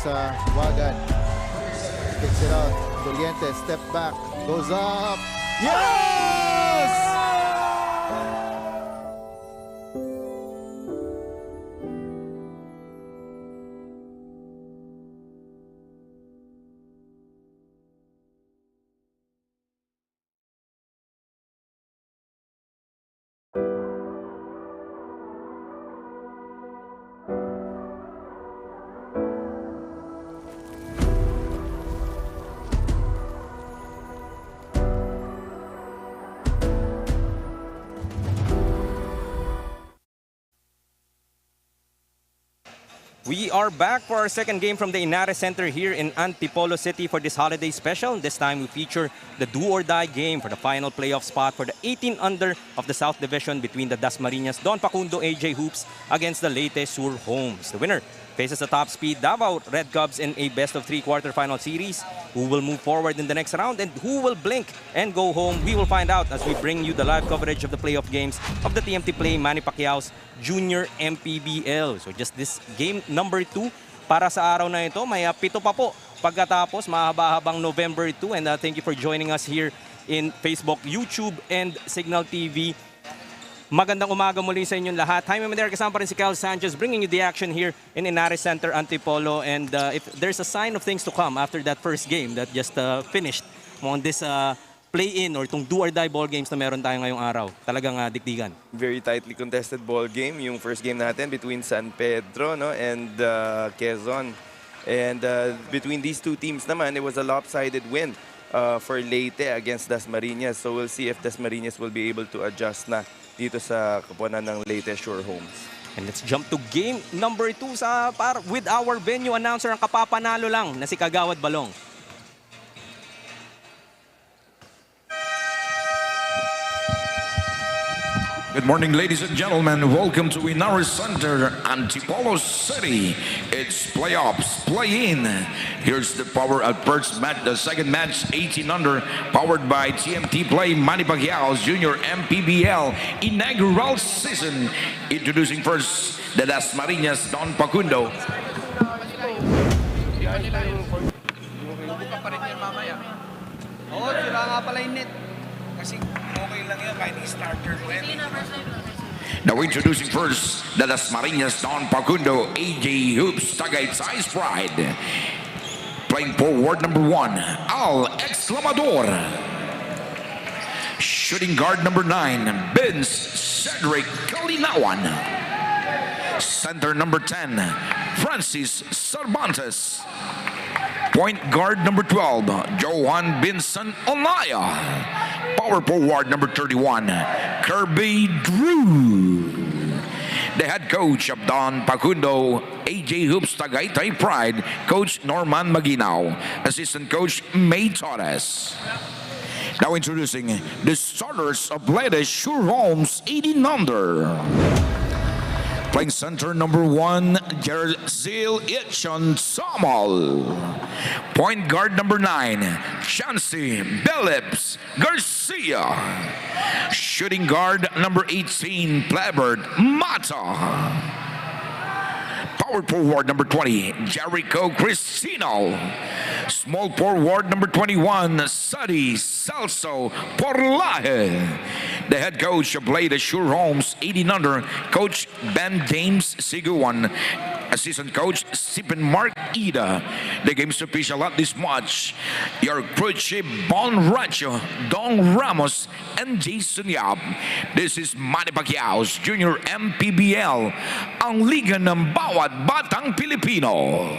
sa Wagan. Kicks it out. Doliente, step back. Goes up. Yes! We are back for our second game from the Ynares Center here in Antipolo City for this holiday special. This time we feature the do-or-die game for the final playoff spot for the 18 under of the South Division between the Dasmariñas Don Facundo AJ Hoops against the Leyte Sur Homes. The winner faces the top speed Davao Red Cubs in a best-of-3 quarterfinal series. Who will move forward in the next round and who will blink and go home? We will find out as we bring you the live coverage of the playoff games of the TMT Play Manny Pacquiao's Junior MPBL. So just this game number 2 para sa araw na ito. May 7 pa po pagkatapos, mahaba-habang November 2. And thank you for joining us here in Facebook, YouTube, and Signal TV. Magandang umaga muli sa inyong lahat. Hi, Ma'am There, kasama pa rin si Cal Sanchez bringing you the action here in Ynares Center, Antipolo. And if there's a sign of things to come after that first game that just finished on this play-in or itong do-or-die ball games na meron tayo ngayong araw, talagang dikdigan. Very tightly contested ball game. Yung first game natin between San Pedro and Quezon. And between these two teams naman, it was a lopsided win for Leyte against Dasmariñas. So we'll see if Dasmariñas will be able to adjust na dito sa kapunan ng Leyte Shore Homes. And let's jump to game number 2 with our venue announcer, ang kapapanalo lang na si Kagawad Balong. Good morning, ladies and gentlemen. Welcome to Ynares Center, Antipolo City. It's playoffs, play-in. Here's the power at first match, the second match, 18 under, powered by TMT Play Manny Pacquiao's Junior MPBL inaugural season. Introducing first the Dasmariñas Don Facundo. Oo, sila nga pala yung net. Kasi okay lang yun kahit i-starter mo yan. Now introducing first the Dasmariñas Don Facundo AJ Hoops Tagayt's Ice Pride. Playing forward number 1, Al Exclamador. Shooting guard number 9, Vince Cedric Kalinawan. Center number 10, Francis Cervantes. Point guard number 12, Johan Vincent Onaya. Power forward number 31, Kirby Drew. The head coach of Don Facundo AJ Hoops Tagaytay Pride, Coach Norman Maguinao. Assistant coach May Torres. Now introducing the starters of Leyte Shore Homes 18 under. Playing center number 1, Jerzil Itchon Samal. Point guard number 9, Chansey Bellips Garcia. Shooting guard number 18, Plebert Mata. Power forward number 20, Jericho Cristino. Small forward number 21, Sadi Celso Porlaje. The head coach of Leyte Shore Homes 18 under, Coach Ben James Siguan. Assistant coach Stephen Mark Ida. The game's official at this match, your Cruce Bon Racho, Don Ramos, and Jason Yap. This is Manny Pacquiao's Junior MPBL, ang liga ng bawat batang Pilipino.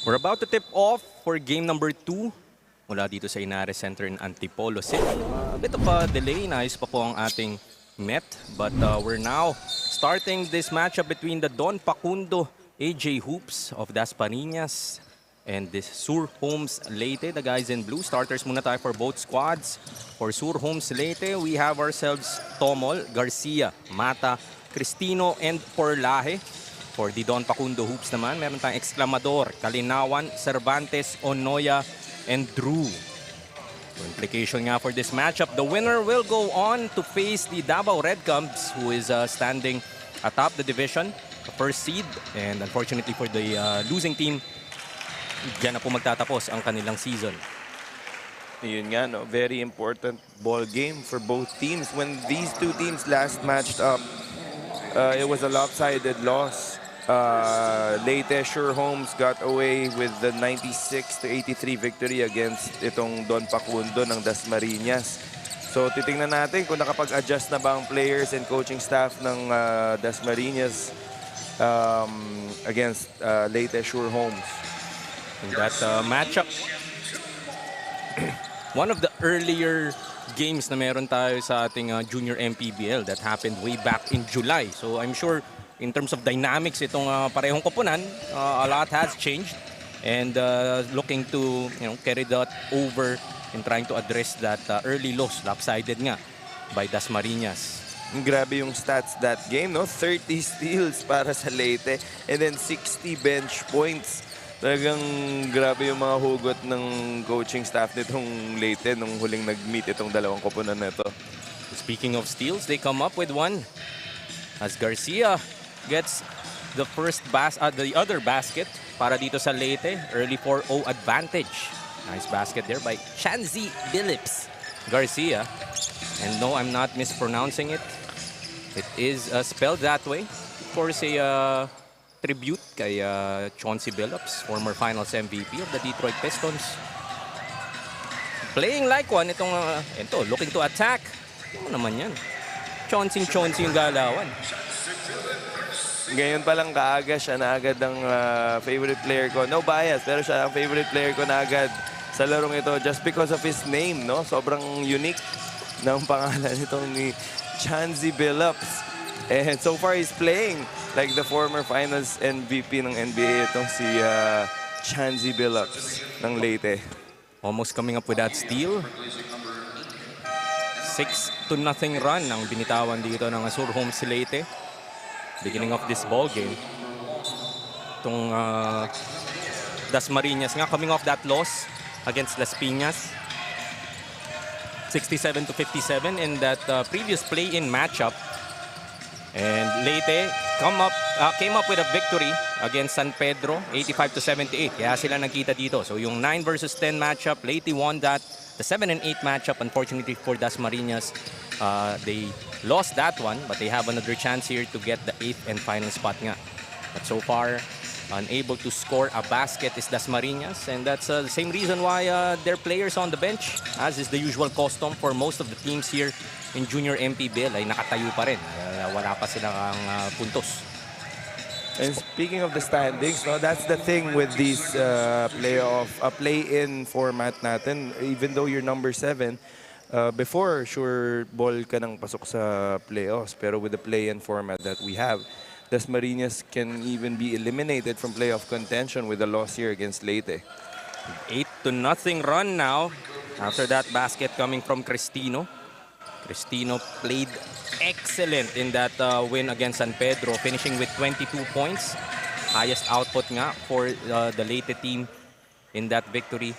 We're about to tip off for game number 2 mula dito sa Ynares Center in Antipolo City. A bit of a delay. Naayos pa po ang ating net. But we're now starting this matchup between the Don Facundo AJ Hoops of Dasmariñas and this Sur Homes Leyte. The guys in blue. Starters muna tayo for both squads. For Sur Homes Leyte, we have ourselves Tomol, Garcia, Mata, Cristino, and Porlaje. For the Don Facundo Hoops naman, meron tayong Exclamador, Kalinawan, Cervantes, Onoya, and Drew. So implication nga for this matchup, the winner will go on to face the Davao Red Cubs, who is standing atop the division, the first seed. And unfortunately for the losing team, dyan na po magtatapos ang kanilang season. Yun nga, no? Very important ball game for both teams. When these two teams last matched up, it was a lopsided loss. Leyte Sure Homes got away with the 96-83 victory against itong Don Facundo ng Dasmariñas. So titingnan natin kung nakapag-adjust na ba ang players and coaching staff ng Dasmariñas against Leyte Sure Homes. In that matchup, one of the earlier games na meron tayo sa ating junior MPBL that happened way back in July. So I'm sure in terms of dynamics, itong parehong koponan, a lot has changed. And looking to carry that over and trying to address that early loss, lopsided nga, by Dasmariñas. Grabe yung stats that game, no? 30 steals para sa Leyte and then 60 bench points. Talagang grabe yung mga hugot ng coaching staff nitong Leyte nung huling nag-meet itong dalawang koponan na ito. Speaking of steals, they come up with one as Garcia gets the other basket para dito sa Leyte. Early 4-0 advantage. Nice basket there by Chanzi Billips Garcia. And no, I'm not mispronouncing it. It is spelled that way. Of course, a tribute kay Chauncey Billups, former Finals MVP of the Detroit Pistons. Playing like one itong looking to attack. Ano naman yan? Chauncey yung galawan. Ngayon pa lang kaaga siya na agad ang favorite player ko. No bias, pero siya ang favorite player ko na agad sa larong ito just because of his name, no? Sobrang unique ng pangalan nitong ni Chanzi Billups. And so far, he's playing like the former Finals MVP ng NBA itong si Chanzi Billups ng Leyte. Almost coming up with that steal. 6-0 run ang binitawan dito ng Sur Homes Leyte. Beginning of this ball game. Itong Dasmariñas nga coming off that loss against Las Piñas. 67-57 in that previous play-in matchup. And Leyte came up with a victory against San Pedro, 85-78. Kaya sila nagkita dito. So yung 9 versus 10 matchup, Leyte won that. The 7 and 8 matchup, unfortunately for Dasmariñas, they lost that one, but they have another chance here to get the 8th and final spot nga. But so far, unable to score a basket is Dasmariñas, and that's the same reason why their players on the bench, as is the usual custom for most of the teams here in junior MPBL, ay nakatayo pa rin. Wala pa silang puntos. And speaking of the standings, no, that's the thing with these play-in format natin. Even though you're number 7, before sure ball ka nang pasok sa playoffs. Pero with the play-in format that we have, Dasmariñas can even be eliminated from playoff contention with a loss here against Leyte. 8-0 run now after that basket coming from Cristino. Cristino played excellent in that win against San Pedro, finishing with 22 points. Highest output nga for the Leyte team in that victory.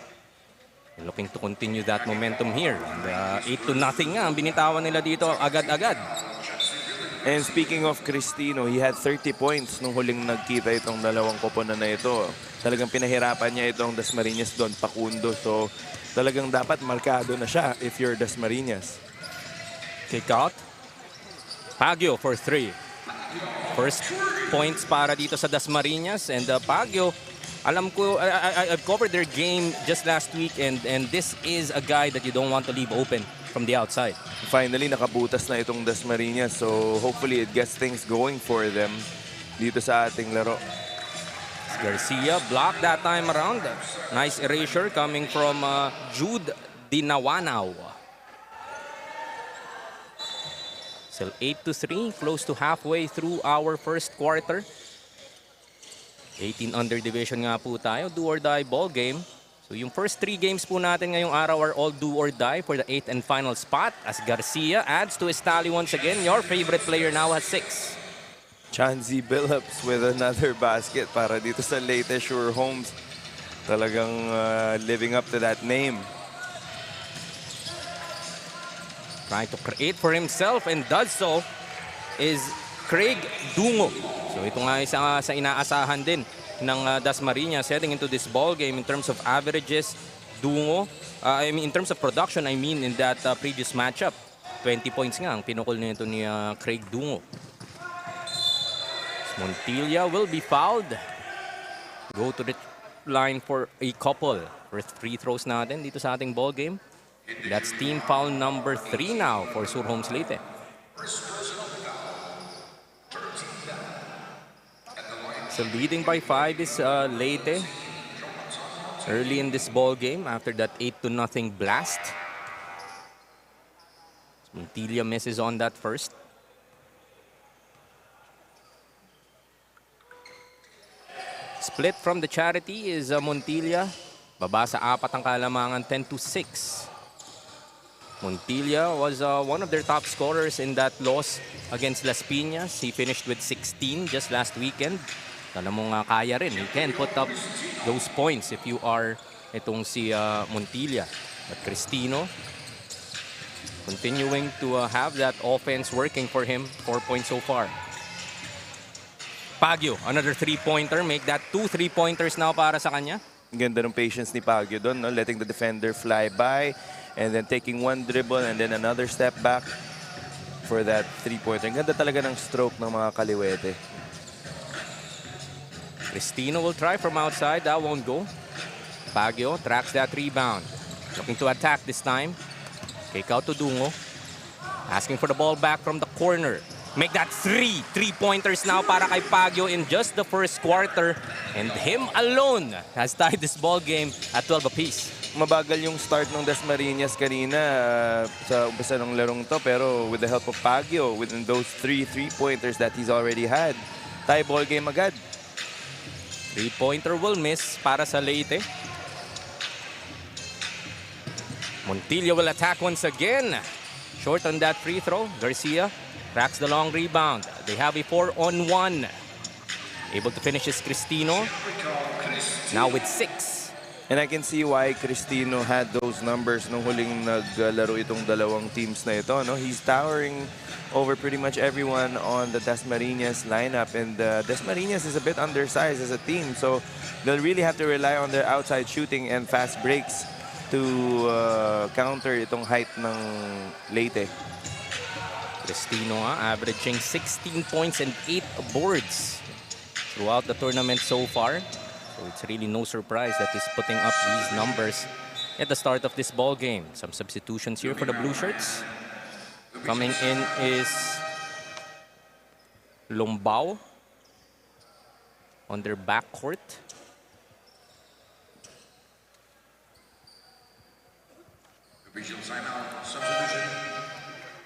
And looking to continue that momentum here. And 8-0 nga ang binitawan nila dito agad-agad. And speaking of Cristino, he had 30 points nung huling nagkita itong dalawang koponan na ito. Talagang pinahirapan niya itong Dasmariñas Don Facundo. So talagang dapat markado na siya if you're Dasmariñas. Kick out. Pagyo for 3. First points para dito sa Dasmariñas. And Pagyo, alam ko, I've covered their game just last week. And this is a guy that you don't want to leave open from the outside. Finally, nakabutas na itong Dasmariñas. So hopefully it gets things going for them dito sa ating laro. Garcia blocked that time around. Nice erasure coming from Jude Dinawanaw. Still 8-3, close to halfway through our first quarter. 18 under division nga po tayo, do or die ball game. So yung first 3 games po natin ngayong araw are all do or die for the 8th and final spot as Garcia adds to his tally once again. Your favorite player now has 6. Chanzi Billups with another basket para dito sa Leyte Sure Homes. Talagang living up to that name. Trying to create for himself and does so is Craig Dungo. So ito nga isa sa inaasahan din ng Dasmariñas heading into this ball game in terms of averages. Dungo, in terms of production, in that previous matchup, 20 points nga ang pinukol nito ni Craig Dungo. Montilla will be fouled. Go to the line for a couple. First free throws natin dito sa ating ball game. That's team foul number 3 now for Sur Homes Leyte. So leading by 5 is Leyte. Early in this ball game after that 8-0 blast. Montilla misses on that first. Split from the charity is Montilla. Baba sa 4 ang kalamangan, 10-6. Montilla was one of their top scorers in that loss against Las Piñas. He finished with 16 just last weekend. Alam mo nga kaya rin. He can put up those points if you are itong si Montilla. But Cristino continuing to have that offense working for him. 4 points so far. Pagyo, another 3-pointer. Make that 2 3-pointers now para sa kanya. Ganda ng patience ni Pagyo doon, no? Letting the defender fly by and then taking one dribble and then another step back for that 3-pointer. Ganda talaga ng stroke ng mga kaliwete. Cristino will try from outside. That won't go. Pagyo tracks that rebound. Looking to attack this time. Kick out to Dungo. Asking for the ball back from the corner. Make that 3 3-pointers now para kay Pagyo in just the first quarter. And him alone has tied this ball game at 12 apiece. Mabagal yung start ng Dasmariñas kanina sa umpisa ng larong to. Pero with the help of Pagyo, within those 3 3-pointers that he's already had, tie ball game agad. 3-pointer will miss para sa Leyte. Montilla will attack once again. Short on that free throw. Garcia tracks the long rebound. They have a 4-on-1. Able to finish is Cristino. Now with 6. And I can see why Cristino had those numbers nung huling naglaro itong dalawang teams na ito. No? He's towering over pretty much everyone on the Dasmariñas lineup. And Dasmariñas is a bit undersized as a team. So they'll really have to rely on their outside shooting and fast breaks to counter itong height ng Leyte. Cristino averaging 16 points and 8 boards throughout the tournament so far. So it's really no surprise that he's putting up these numbers at the start of this ball game. Some substitutions here for the Blue Shirts. Coming in is Lombao on their backcourt.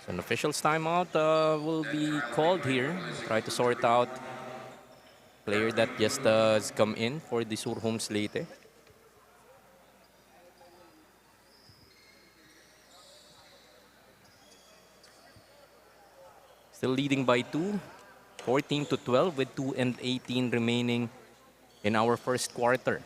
So an official's timeout will be called here. Try to sort out player that just has come in for the Sur Homes Leyte. Still leading by 2, 14-12 with 2:18 remaining in our first quarter.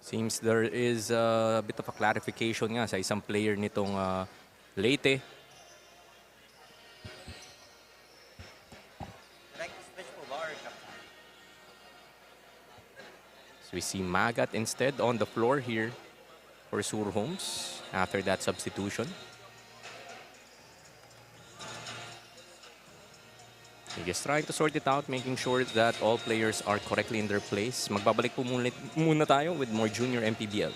Seems there is a bit of a clarification nga sa isang player nitong Leyte. So we see Magat instead on the floor here for Sur Homes after that substitution. They're just trying to sort it out, making sure that all players are correctly in their place. Magbabalik po muna tayo with more junior MPBL.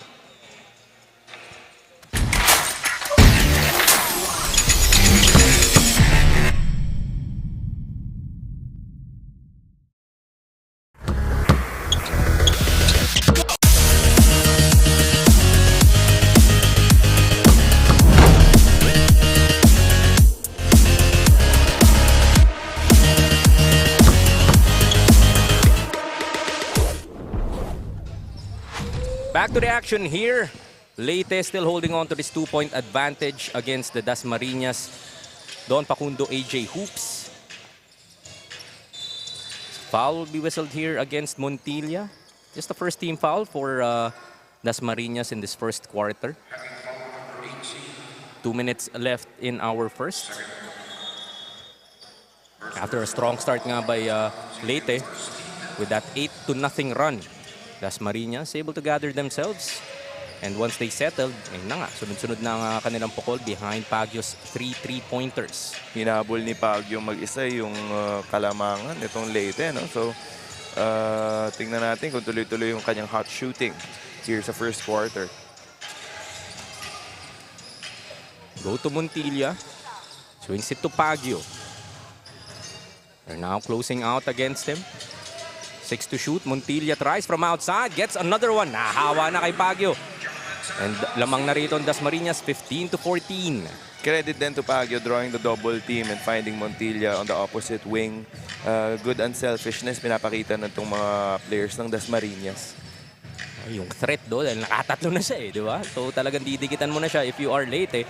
Back to the action here. Leyte still holding on to this 2-point advantage against the Dasmariñas. Don Pacundo AJ Hoops. Foul will be whistled here against Montilla. Just the first team foul for Dasmariñas in this first quarter. 2 minutes left in our first. After a strong start nga by Leyte with that 8-0 run. Dasmariñas able to gather themselves. And once they settled, ayun na nga, sunod-sunod na ang kanilang pukol behind Baguio's 3 3-pointers. Hinabol ni Baguio mag-isa yung kalamangan itong Leyte, no? So, tingnan natin kung tuloy-tuloy yung kanyang hot shooting here sa first quarter. Go to Montilla. Swings it to Baguio. They're now closing out against him. 6 to shoot. Montilla tries from outside. Gets another one. Nahawa na kay Baguio. And lamang na rito ang Dasmariñas, 15-14. Credit din to Baguio drawing the double team and finding Montilla on the opposite wing. Good unselfishness pinapakita ng itong mga players ng Dasmariñas. Yung threat doon, dahil nakatatlo na siya di ba? So talagang didikitan mo na siya if you are Leyte.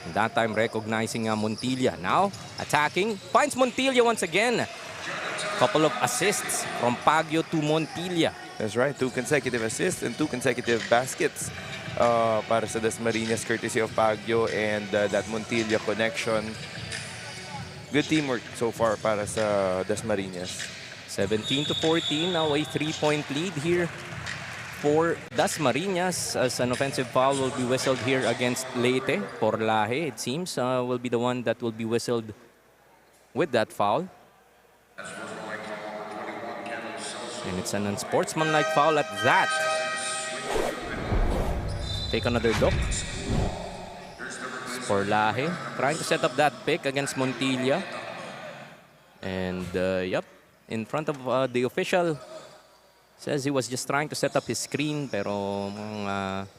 And that time recognizing Montilla. Now, attacking. Finds Montilla once again. Couple of assists from Baguio to Montilla. That's right. 2 consecutive assists and 2 consecutive baskets para sa Dasmariñas courtesy of Baguio and that Montilla connection. Good teamwork so far para sa Dasmariñas. 17-14. Now a 3-point lead here for Dasmariñas as an offensive foul will be whistled here against Leyte. Porlaje, it seems, will be the one that will be whistled with that foul. And it's an unsportsmanlike foul at that. Take another look. Porlaje trying to set up that pick against Montilla. And yep, in front of the official. Says he was just trying to set up his screen pero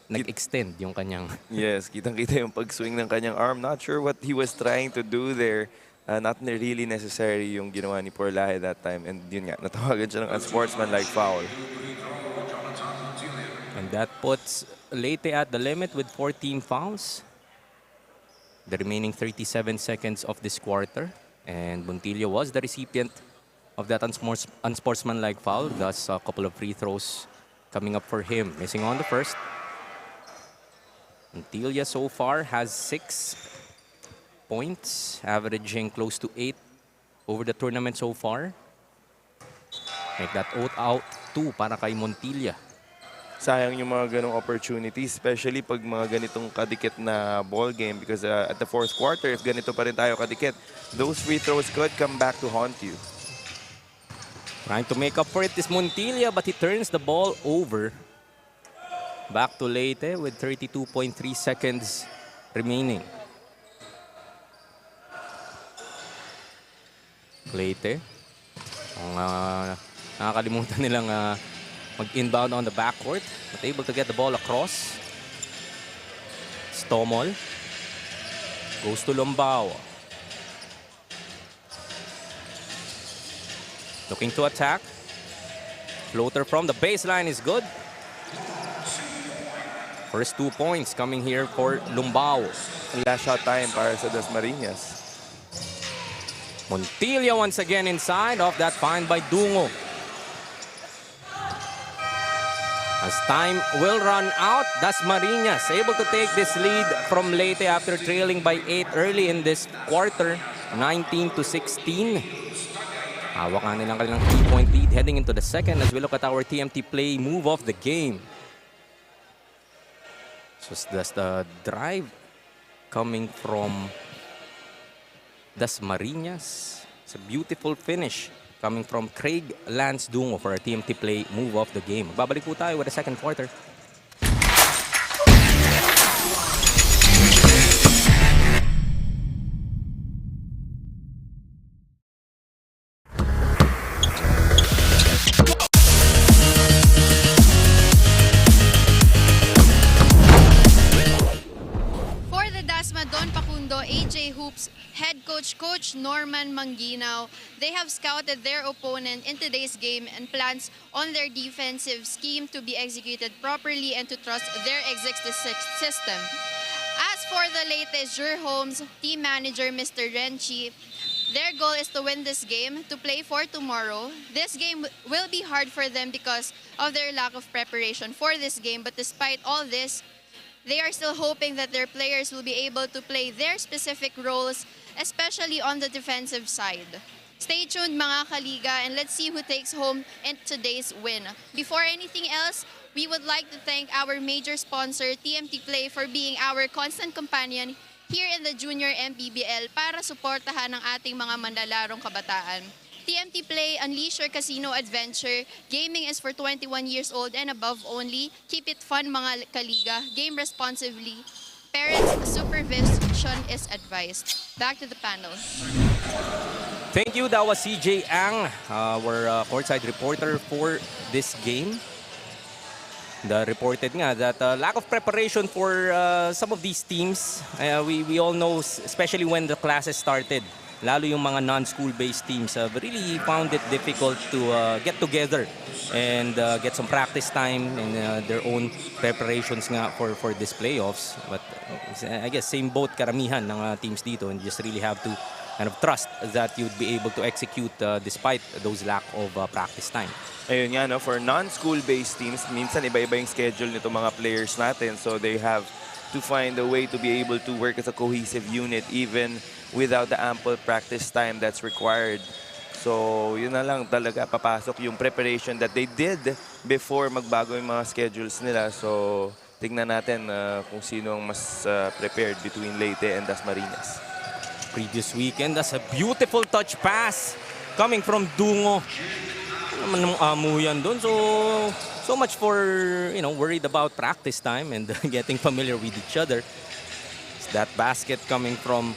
nag-extend yung kanyang... Yes, kitang-kita yung pag-swing ng kanyang arm. Not sure what he was trying to do there. Not really necessary yung ginawa ni Porlaje that time. And yun nga, natawagan siya ng unsportsmanlike foul. And that puts Leyte at the limit with 14 fouls. The remaining 37 seconds of this quarter. And Montilla was the recipient of that unsportsmanlike foul. Thus, a couple of free throws coming up for him. Missing on the first. Montilla so far has 6 points, averaging close to 8 over the tournament so far. Make that out 2 para kay Montilla. Sayang yung mga ganong opportunities, especially pag mga ganitong kadikit na ball game because at the fourth quarter, if ganito pa rin tayo kadikit, those free throws could come back to haunt you. Trying to make up for it is Montilla, but he turns the ball over. Back to Leyte with 32.3 seconds remaining. Leyte. Ang nakakalimutan nilang mag-inbound on the backcourt, but able to get the ball across. Stomol goes to Lombao. Looking to attack. Floater from the baseline is good. First 2 points coming here for Lombao. Last shot time para sa Dasmariñas. Montilla once again inside off that find by Dungo. As time will run out, Dasmariñas able to take this lead from Leyte after trailing by 8 early in this quarter, 19-16. Hawak nga nilang kanilang 3-point lead heading into the second as we look at our TMT play move of the game. So that's the drive coming from Dasmariñas. It's a beautiful finish coming from Craig Lance Dungo for a TMT play move of the game. Babalik po tayo with the second quarter. AJ Hoops head coach Norman Manginao, they have scouted their opponent in today's game and plans on their defensive scheme to be executed properly and to trust their existing system. As for the latest Homes team manager Mr. Renchi, their goal is to win this game, to play for tomorrow. This game will be hard for them because of their lack of preparation for this game, but despite all this, they are still hoping that their players will be able to play their specific roles, especially on the defensive side. Stay tuned mga kaliga, and let's see who takes home in today's win. Before anything else, we would like to thank our major sponsor, TMT Play, for being our constant companion here in the Junior MPBL para suportahan ang ating mga manlalarong kabataan. TMT Play, unleash your casino adventure. Gaming is for 21 years old and above only. Keep it fun mga kaliga. Game responsibly. Parents' supervision is advised. Back to the panel. Thank you. That was CJ Ang, our courtside reporter for this game. The reported nga that lack of preparation for some of these teams. We all know, especially when the classes started, lalo yung mga non-school-based teams really found it difficult to get together and get some practice time and their own preparations nga for this playoffs. But I guess same boat karamihan ng teams dito, and just really have to kind of trust that you'd be able to execute despite those lack of practice time. Ayun nga, no? For non-school-based teams, minsan iba-iba yung schedule nito mga players natin, so they have to find a way to be able to work as a cohesive unit even without the ample practice time that's required. So, yun na lang talaga papasok yung preparation that they did before magbago yung mga schedules nila. So, tignan natin kung sino ang mas prepared between Leyte and Dasmariñas. Previous weekend, that's a beautiful touch pass coming from Dungo. Ano naman ng amuyan doon. So much for, worried about practice time and getting familiar with each other. It's that basket coming from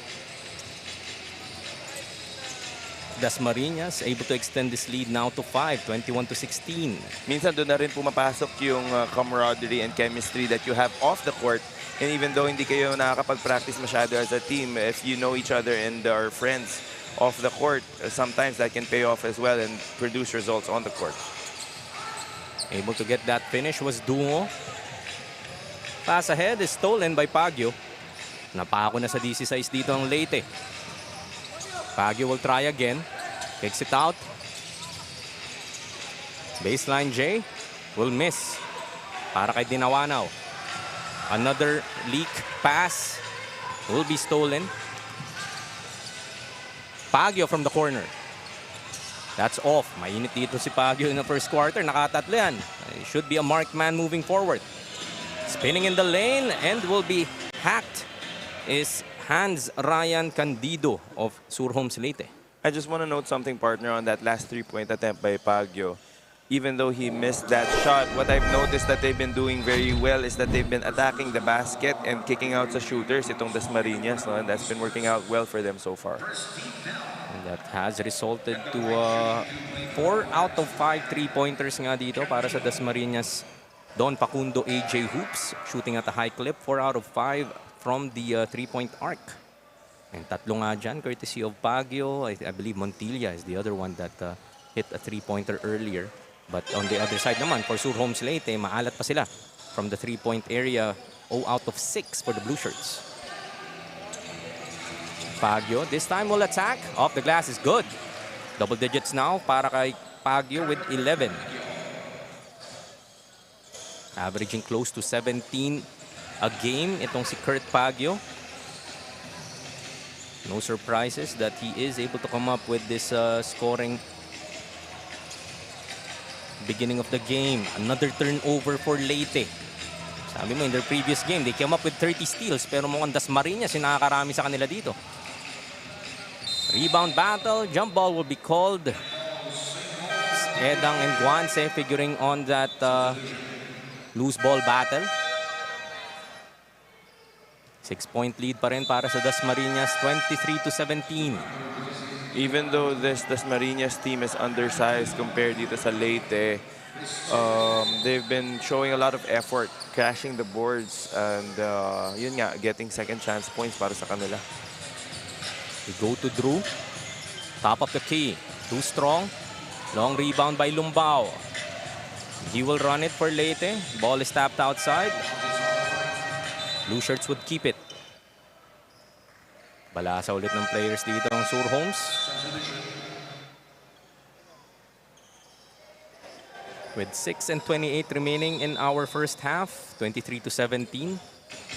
Dasmariñas, able to extend this lead now to 5, 21-16. Minsan doon na rin pumapasok yung camaraderie and chemistry that you have off the court. And even though hindi kayo nakakapag-practice masyado as a team, if you know each other and are friends off the court, sometimes that can pay off as well and produce results on the court. Able to get that finish was Dungo. Pass ahead is stolen by Pagyo. Napako na sa DC size dito ang Leyte. Pagyo will try again. Kicks it out. Baseline J will miss. Para kay Dinawanaw. Another leak pass will be stolen. Pagyo from the corner. That's off. Mainit dito si Pagyo in the first quarter. Nakatatlo yan. Should be a marked man moving forward. Spinning in the lane and will be hacked is Hans Ryan Candido of Surhomes Leyte. I just want to note something, partner, on that last three-point attempt by Pagyo. Even though he missed that shot, what I've noticed that they've been doing very well is that they've been attacking the basket and kicking out sa shooters, itong Dasmariñas, no? And that's been working out well for them so far. And that has resulted to 4 out of 5 3-pointers nga dito para sa Dasmariñas. Don Facundo AJ Hoops shooting at a high clip, 4 out of 5 from the 3-point arc. And tatlo nga dyan, courtesy of Pagyo. I believe Montilla is the other one that hit a 3-pointer earlier. But on the other side naman, for Surhomes Leyte, maalat pa sila from the 3-point area. 0 out of 6 for the Blue Shirts. Pagyo, this time will attack. Off the glass is good. Double digits now para kay Pagyo with 11. Averaging close to 17 a game itong si Kurt Pagyo. No surprises that he is able to come up with this scoring beginning of the game. Another turnover for Leyte. Sabi mo, in their previous game, they came up with 30 steals, pero mukhang Dasmariñas yung nakakarami sa kanila dito. Rebound battle, jump ball will be called. Edang and Guanse figuring on that loose ball battle. 6-point lead pa rin para sa Dasmariñas, 23-17. Even though this Dasmariñas team is undersized compared dito sa Leyte, they've been showing a lot of effort, crashing the boards, and yun nga, getting second chance points para sa kanila. We go to Drew. Top of the key. Too strong. Long rebound by Lumbao. He will run it for Leyte. Ball is tapped outside. Blue shirts would keep it. Balasa ulit ng players dito ang Surhomes. With 6:28 remaining in our first half, 23-17.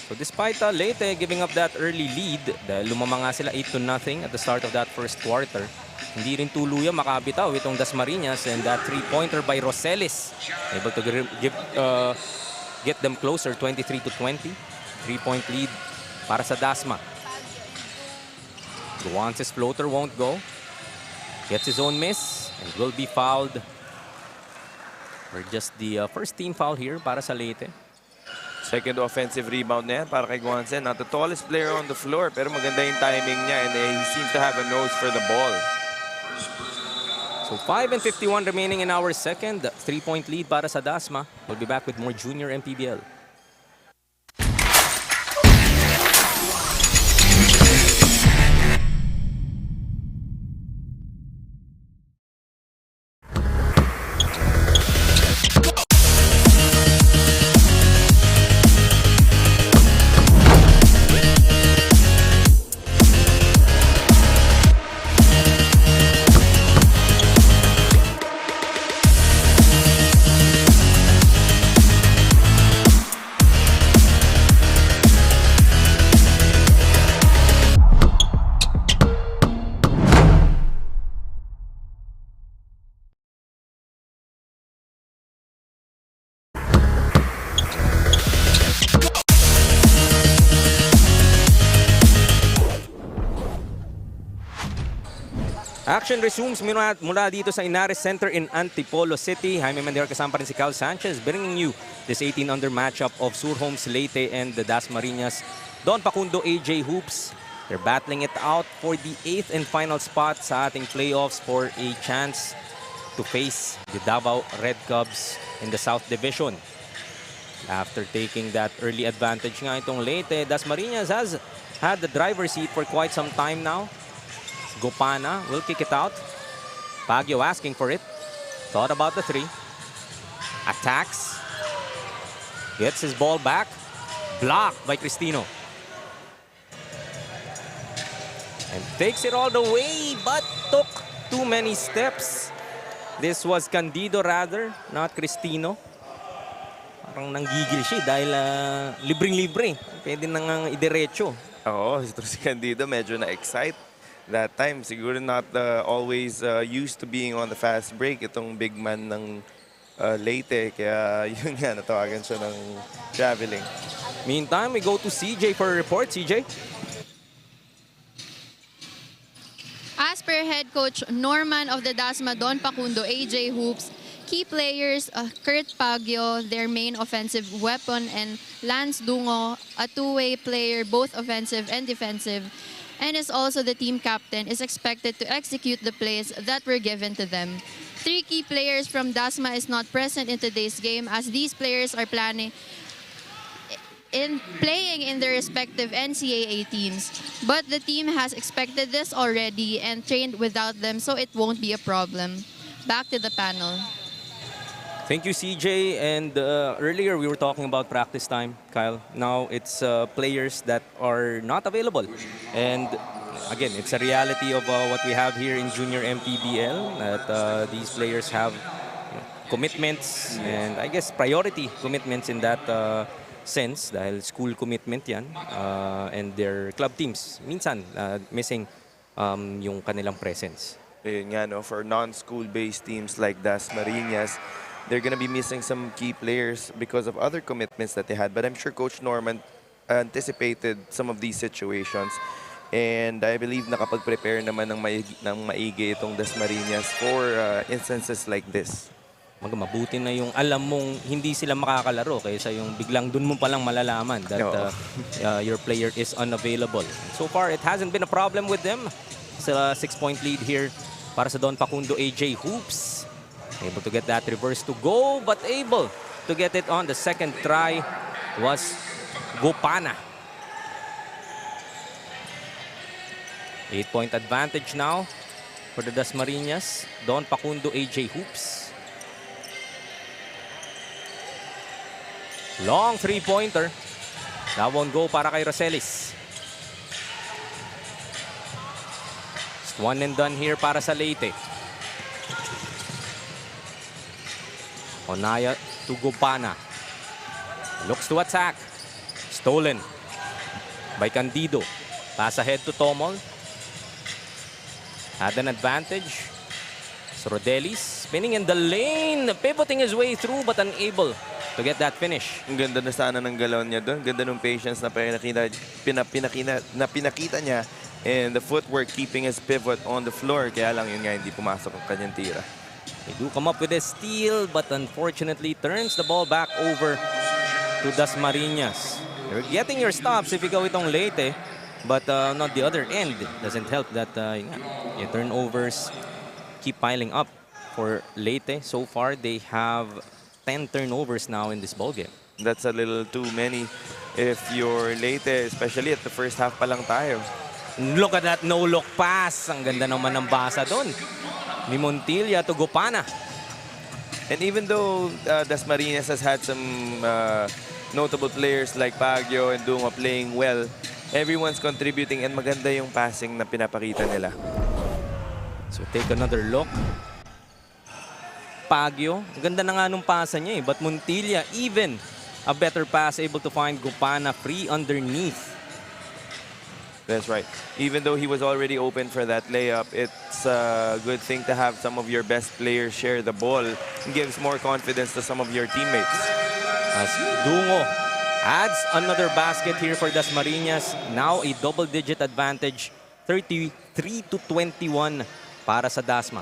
So despite Leyte giving up that early lead, dahil lumama nga sila 8-0 at the start of that first quarter, hindi rin tuluyan makabitaw itong Dasmariñas, and that three-pointer by Roselis able to get them closer, 23-20. 3-point lead para sa Dasma. Guance's floater won't go. Gets his own miss and will be fouled. Or just the first team foul here para sa Leyte. Second offensive rebound na yan para kay Guanse. Not the tallest player on the floor, pero maganda yung timing niya, and he seems to have a nose for the ball. So 5:51 remaining in our second. 3-point lead para sa Dasma. We'll be back with more junior MPBL. Action resumes mula dito sa Ynares Center in Antipolo City. Jaime Mendera kasama rin si Cal Sanchez, bringing you this 18-under matchup of Surhomes Leyte and the Dasmariñas. Don Pacundo, AJ Hoops. They're battling it out for the 8th and final spot sa ating playoffs for a chance to face the Davao Red Cubs in the South Division. After taking that early advantage nga itong Leyte, Dasmariñas has had the driver's seat for quite some time now. Gopana will kick it out. Baguio asking for it. Thought about the three. Attacks. Gets his ball back. Blocked by Cristino. And takes it all the way, but took too many steps. This was Candido rather, not Cristino. Parang nanggigil siya dahil libreng-libre. Pwede nang idiretso. Oo, ito si Candido medyo na-excite. That time, siguro not always used to being on the fast break. Itong big man ng Leyte, kaya yun nga, natawagan siya ng traveling. Meantime, we go to CJ for a report. CJ? As per head coach Norman of the Dasma, Don Pacundo, AJ Hoops, key players Kurt Baguio, their main offensive weapon, and Lance Dungo, a two-way player, both offensive and defensive, and is also the team captain, is expected to execute the plays that were given to them. 3 key players from Dasma is not present in today's game, as these players are playing in their respective NCAA teams. But the team has expected this already and trained without them, so it won't be a problem. Back to the panel. Thank you, CJ. And earlier we were talking about practice time, Kyle. Now it's players that are not available. And again, it's a reality of what we have here in junior MPBL, that these players have commitments and I guess priority commitments in that sense, dahil school commitment yan, and their club teams minsan missing yung kanilang presence. Ayun nga, no, for non-school-based teams like Dasmariñas, they're going to be missing some key players because of other commitments that they had. But I'm sure Coach Norman anticipated some of these situations. And I believe nakapag-prepare naman ng maigi itong Dasmariñas for instances like this. Mabuti na yung alam mong hindi sila makakalaro kaysa yung biglang dun mo palang malalaman that your player is unavailable. So far, it hasn't been a problem with them. It's a 6-point lead here para sa Don Facundo AJ Hoops. Able to get that reverse to go, but able to get it on the second try was Gopana. 8-point advantage now for the Dasmariñas. Don Facundo AJ Hoops. Long three-pointer. That won't go para kay Roselis. Just one and done here para sa Leyte. Onaya to Gopana. Looks to attack. Stolen by Candido. Pass ahead to Tomol. Had an advantage. Rodelis spinning in the lane. Pivoting his way through but unable to get that finish. Ang ganda na sana ng galaw niya doon. Ganda ng patience na pinakita niya. And the footwork keeping his pivot on the floor. Kaya lang yun nga, hindi pumasok ang kanyang tira. They do come up with a steal but unfortunately turns the ball back over to Dasmariñas. You're getting your stops if you go itong Leyte. But not the other end. Doesn't help that your turnovers keep piling up for Leyte. So far, they have 10 turnovers now in this ballgame. That's a little too many if you're Leyte, especially at the first half pa lang tayo. Look at that no-look pass. Ang ganda naman ng basa doon. Ni Montilla to Gopana. And even though Dasmariñas has had some notable players like Baguio and Duma playing well, everyone's contributing and maganda yung passing na pinapakita nila. So take another look. Baguio, ganda na nga nung pasa niya eh. But Montilla, even a better pass, able to find Gopana free underneath. That's right. Even though he was already open for that layup, it's a good thing to have some of your best players share the ball. It gives more confidence to some of your teammates. As Dungo adds another basket here for Dasmariñas. Now a double-digit advantage, 33-21 para sa Dasma.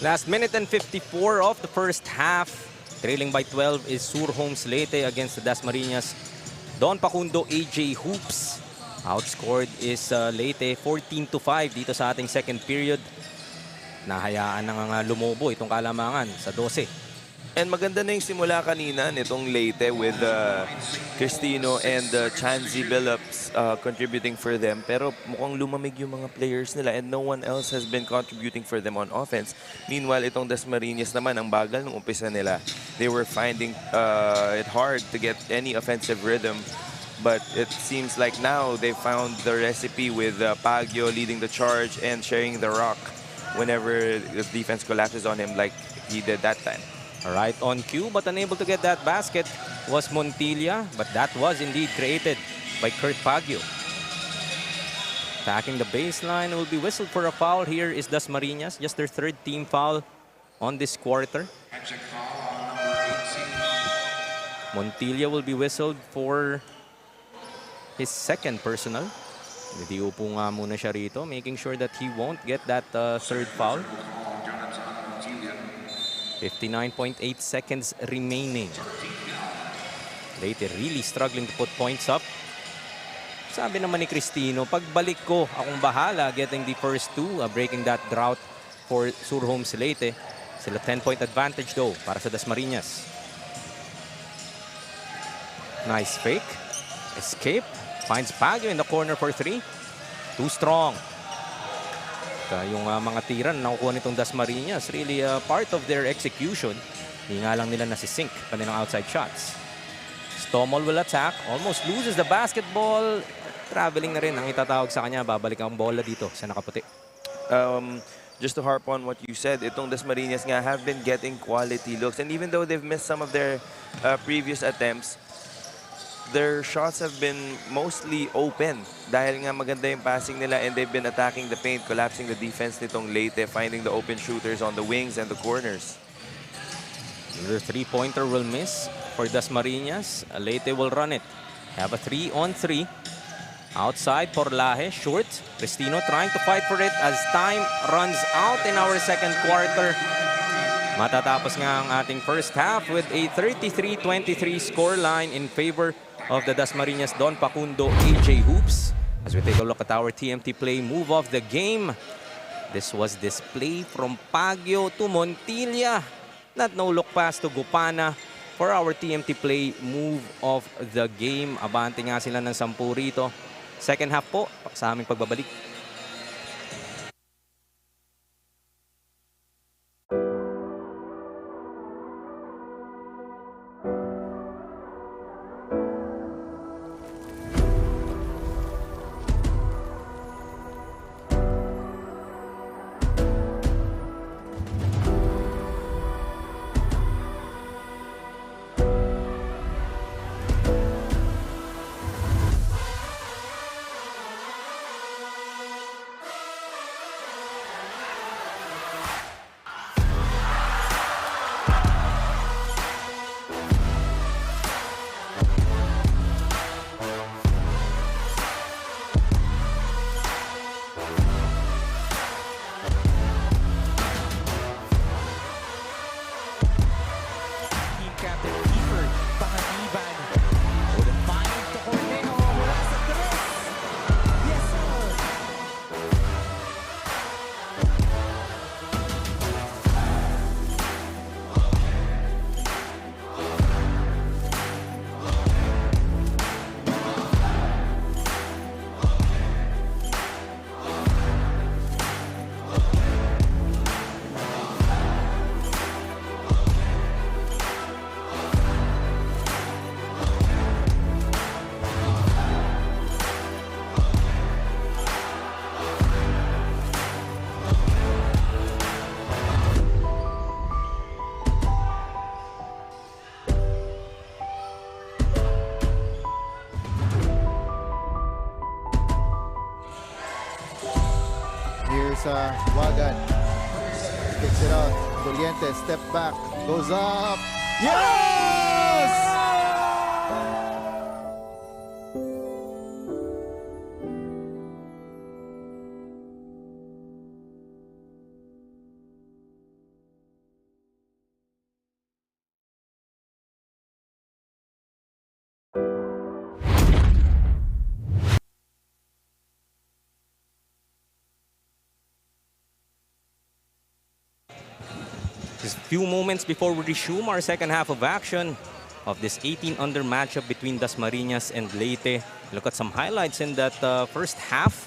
Last minute and 54 of the first half. Trailing by 12 is Sur Homes Leyte against the Dasmariñas. Don Facundo AJ Hoops. Outscored is Leyte 14-5 dito sa ating second period. Nahayaan na nga lumobo itong kalamangan sa 12. And maganda na yung simula kanina nitong Leyte with Cristino and Chanzi Billups contributing for them. Pero mukhang lumamig yung mga players nila and no one else has been contributing for them on offense. Meanwhile, itong Dasmariñas naman, ang bagal ng umpisa nila. They were finding it hard to get any offensive rhythm. But it seems like now they found the recipe with Baguio leading the charge and sharing the rock. whenever the defense collapses on him like he did that time. All right, on cue, but unable to get that basket was Montilla, but that was indeed created by Kurt Baguio. Attacking the baseline, will be whistled for a foul. Here is Dasmariñas, just their third team foul on this quarter. Montilla will be whistled for his second personal. Nadiupo nga muna siya rito, making sure that he won't get that third foul. 59.8 seconds remaining. Leyte really struggling to put points up. Sabi naman ni Cristino, pagbalik ko, akong bahala getting the first two, breaking that drought for Surhomes Leyte. Sila 10-point advantage though para sa Dasmariñas. Nice fake. Escape. Finds Baguio in the corner for three. Too strong. Yung mga tira na nakukuha nitong Dasmariñas, really part of their execution. Hindi nga lang nila nasisink kanilang outside shots. Stomol will attack. Almost loses the basketball. Traveling na rin ang itatawag sa kanya. Babalik ang bola dito sa nakaputi. Just to harp on what you said, itong Dasmariñas nga have been getting quality looks. And even though they've missed some of their previous attempts, their shots have been mostly open dahil nga maganda yung passing nila and they've been attacking the paint, collapsing the defense nitong Leyte, finding the open shooters on the wings and the corners. Another three-pointer will miss for Dasmariñas. Leyte will run it. Have a 3-on-3. Outside, Porlaje, short. Cristino trying to fight for it as time runs out in our second quarter. Matatapos nga ang ating first half with a 33-23 scoreline in favor of the Dasmariñas Don Pacundo AJ Hoops. As we take a look at our TMT play move of the game. This was display from Baguio to Montilla. Not no look pass to Gupana for our TMT play move of the game. Abante nga sila ng 10 rito. Second half po sa aming pagbabalik. Wagan kicks it out. Doliente step back, goes up. Yes! Just a few moments before we resume our second half of action of this 18-under matchup between Dasmariñas and Leyte. Look at some highlights in that first half.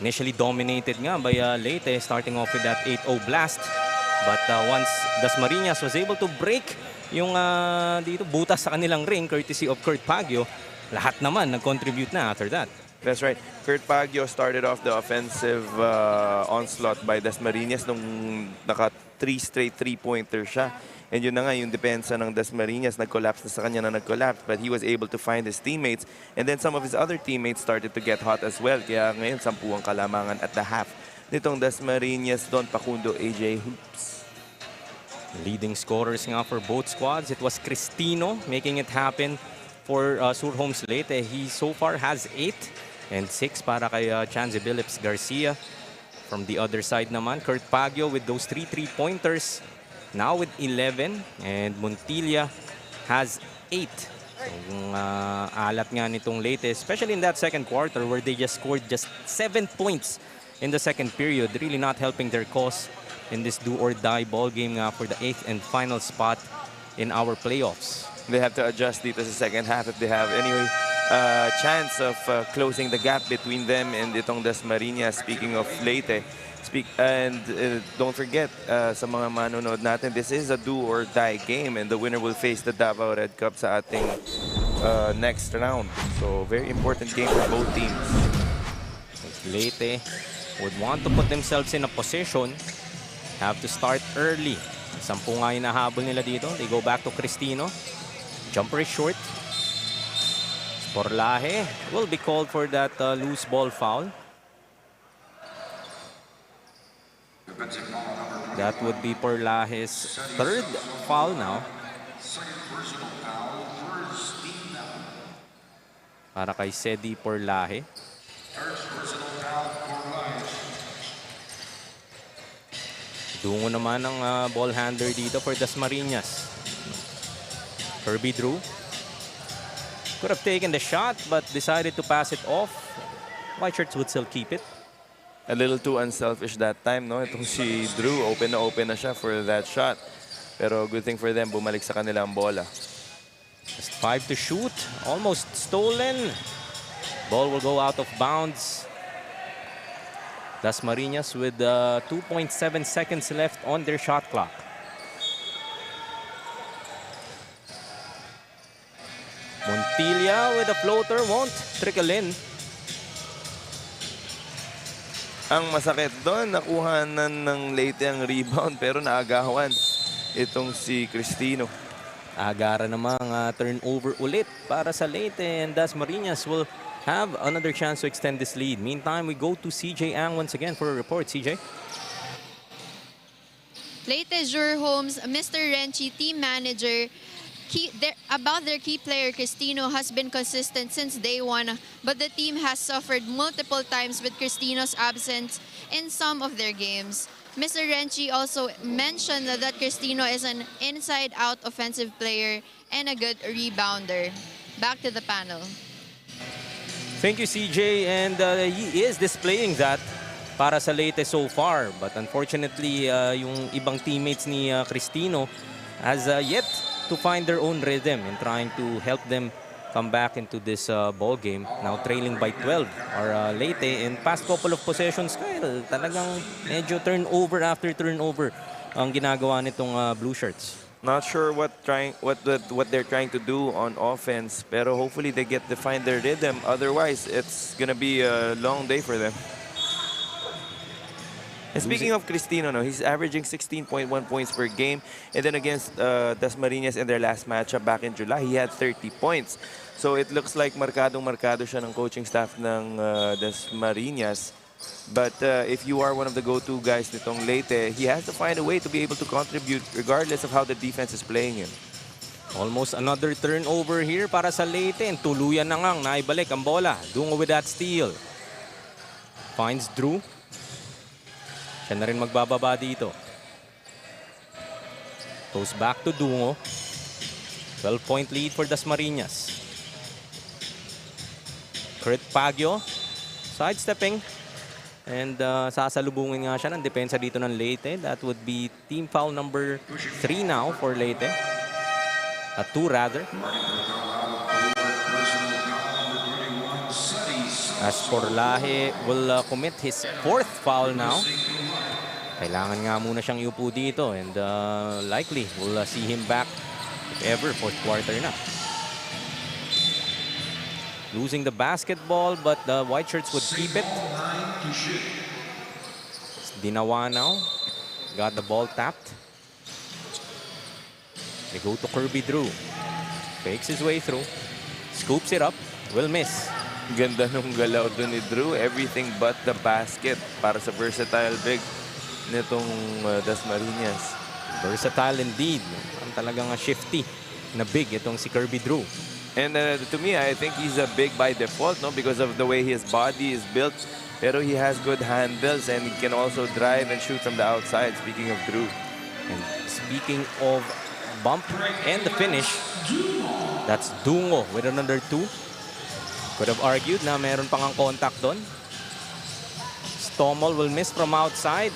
Initially dominated nga by Leyte, starting off with that 8-0 blast. But once Dasmariñas was able to break yung dito butas sa kanilang ring, courtesy of Kurt Baguio, lahat naman nag-contribute na after that. That's right. Kurt Baguio started off the offensive onslaught by Dasmariñas nung naka 3 straight 3-pointer siya. And yun na nga, yung depensa ng Dasmariñas, nag-collapse na sa kanya na nag-collapse. But he was able to find his teammates. And then some of his other teammates started to get hot as well. Kaya ngayon, 10 ang kalamangan at the half nitong Dasmariñas, Don Pacundo, AJ Hoops. Leading scorers nga for both squads. It was Cristino making it happen for Surhomes Leyte. He so far has 8 and 6 para kay Chanzi Billips Garcia. From the other side naman, Kurt Baguio with those 3 3-pointers. Now with 11, and Montilla has 8. So yung alat nga nitong Leyte, especially in that second quarter where they just scored just 7 points in the second period, really not helping their cause in this do-or-die ball game for the 8th and final spot in our playoffs. They have to adjust dito sa second half if they have any chance of closing the gap between them and itong Dasmariñas. Speaking of Leyte, don't forget sa mga manonood natin, this is a do-or-die game and the winner will face the Davao Red Cup sa ating next round. So very important game for both teams. Leyte would want to put themselves in a position, have to start early. 10 nga yung nahabol nila dito. They go back to Cristino. Jumper is short. Sporlaje will be called for that loose ball foul. That would be Porlaje's 3rd foul now. Para kay Sedi Porlaje. Dungo naman ang ball handler dito for Dasmariñas. Kirby Drew. Could have taken the shot but decided to pass it off. White shirts would still keep it. A little too unselfish that time, no? Itong si Drew, open na siya for that shot. Pero good thing for them, bumalik sa kanila ang bola. Just 5 to shoot. Almost stolen. Ball will go out of bounds. Dasmariñas with 2.7 seconds left on their shot clock. Montilla with a floater, won't trickle in. Ang masakit doon, nakuha na ng Leyte ang rebound pero naagawan itong si Cristino. Agara namang turnover ulit para sa Leyte, and Dasmariñas will have another chance to extend this lead. Meantime, we go to CJ Ang once again for a report. CJ? Leyte Surhomes, Mr. Renchi, team manager, about their key player, Cristino, has been consistent since day one, but the team has suffered multiple times with Cristino's absence in some of their games. Mr. Renchi also mentioned that Cristino is an inside-out offensive player and a good rebounder. Back to the panel. Thank you, CJ, and he is displaying that para sa Leyte so far, but unfortunately, yung ibang teammates ni Cristino has yet to find their own rhythm in trying to help them come back into this ball game. Now trailing by 12 are Leyte. In past couple of possessions, Kyle, talagang medyo turnover after turnover ang ginagawa nitong blue shirts. Not sure what they're trying to do on offense, pero hopefully they get to find their rhythm. Otherwise, it's gonna be a long day for them. And speaking of Cristino, no, he's averaging 16.1 points per game. And then against Dasmariñas in their last matchup back in July, he had 30 points. So it looks like markadong-markado siya ng coaching staff ng Dasmariñas. But if you are one of the go-to guys nitong Leyte, he has to find a way to be able to contribute regardless of how the defense is playing him. Almost another turnover here para sa Leyte. And tuluyan na ngang naibalik ang bola. Dungo with that steal. Finds Drew. Siya na rin magbababa dito. Goes back to Dungo. 12-point lead for Dasmariñas. Kurt Baguio. Sidestepping. And sasalubungin nga siya ng depensa dito ng Leyte. That would be team foul number 3 now for Leyte. 2 rather. As Porlaje will commit his 4th foul now. Kailangan nga muna siyang iupo dito, and likely we'll see him back if ever 4th quarter na. losing the basketball, but the white shirts would keep it. Dinawa now. Got the ball tapped. They go to Kirby Drew. Fakes his way through. Scoops it up. Will miss. Ganda nung galaw doon ni Drew. Everything but the basket para sa versatile big nitong Dasmariñas. Versatile indeed. Ang talagang shifty na big itong si Kirby Drew. And to me, I think he's a big by default, no, because of the way his body is built. Pero he has good handles and he can also drive and shoot from the outside, speaking of Drew. And speaking of bump and the finish, that's Dungo with another 2. Could have argued na meron pang ang contact doon. Stommel will miss from outside.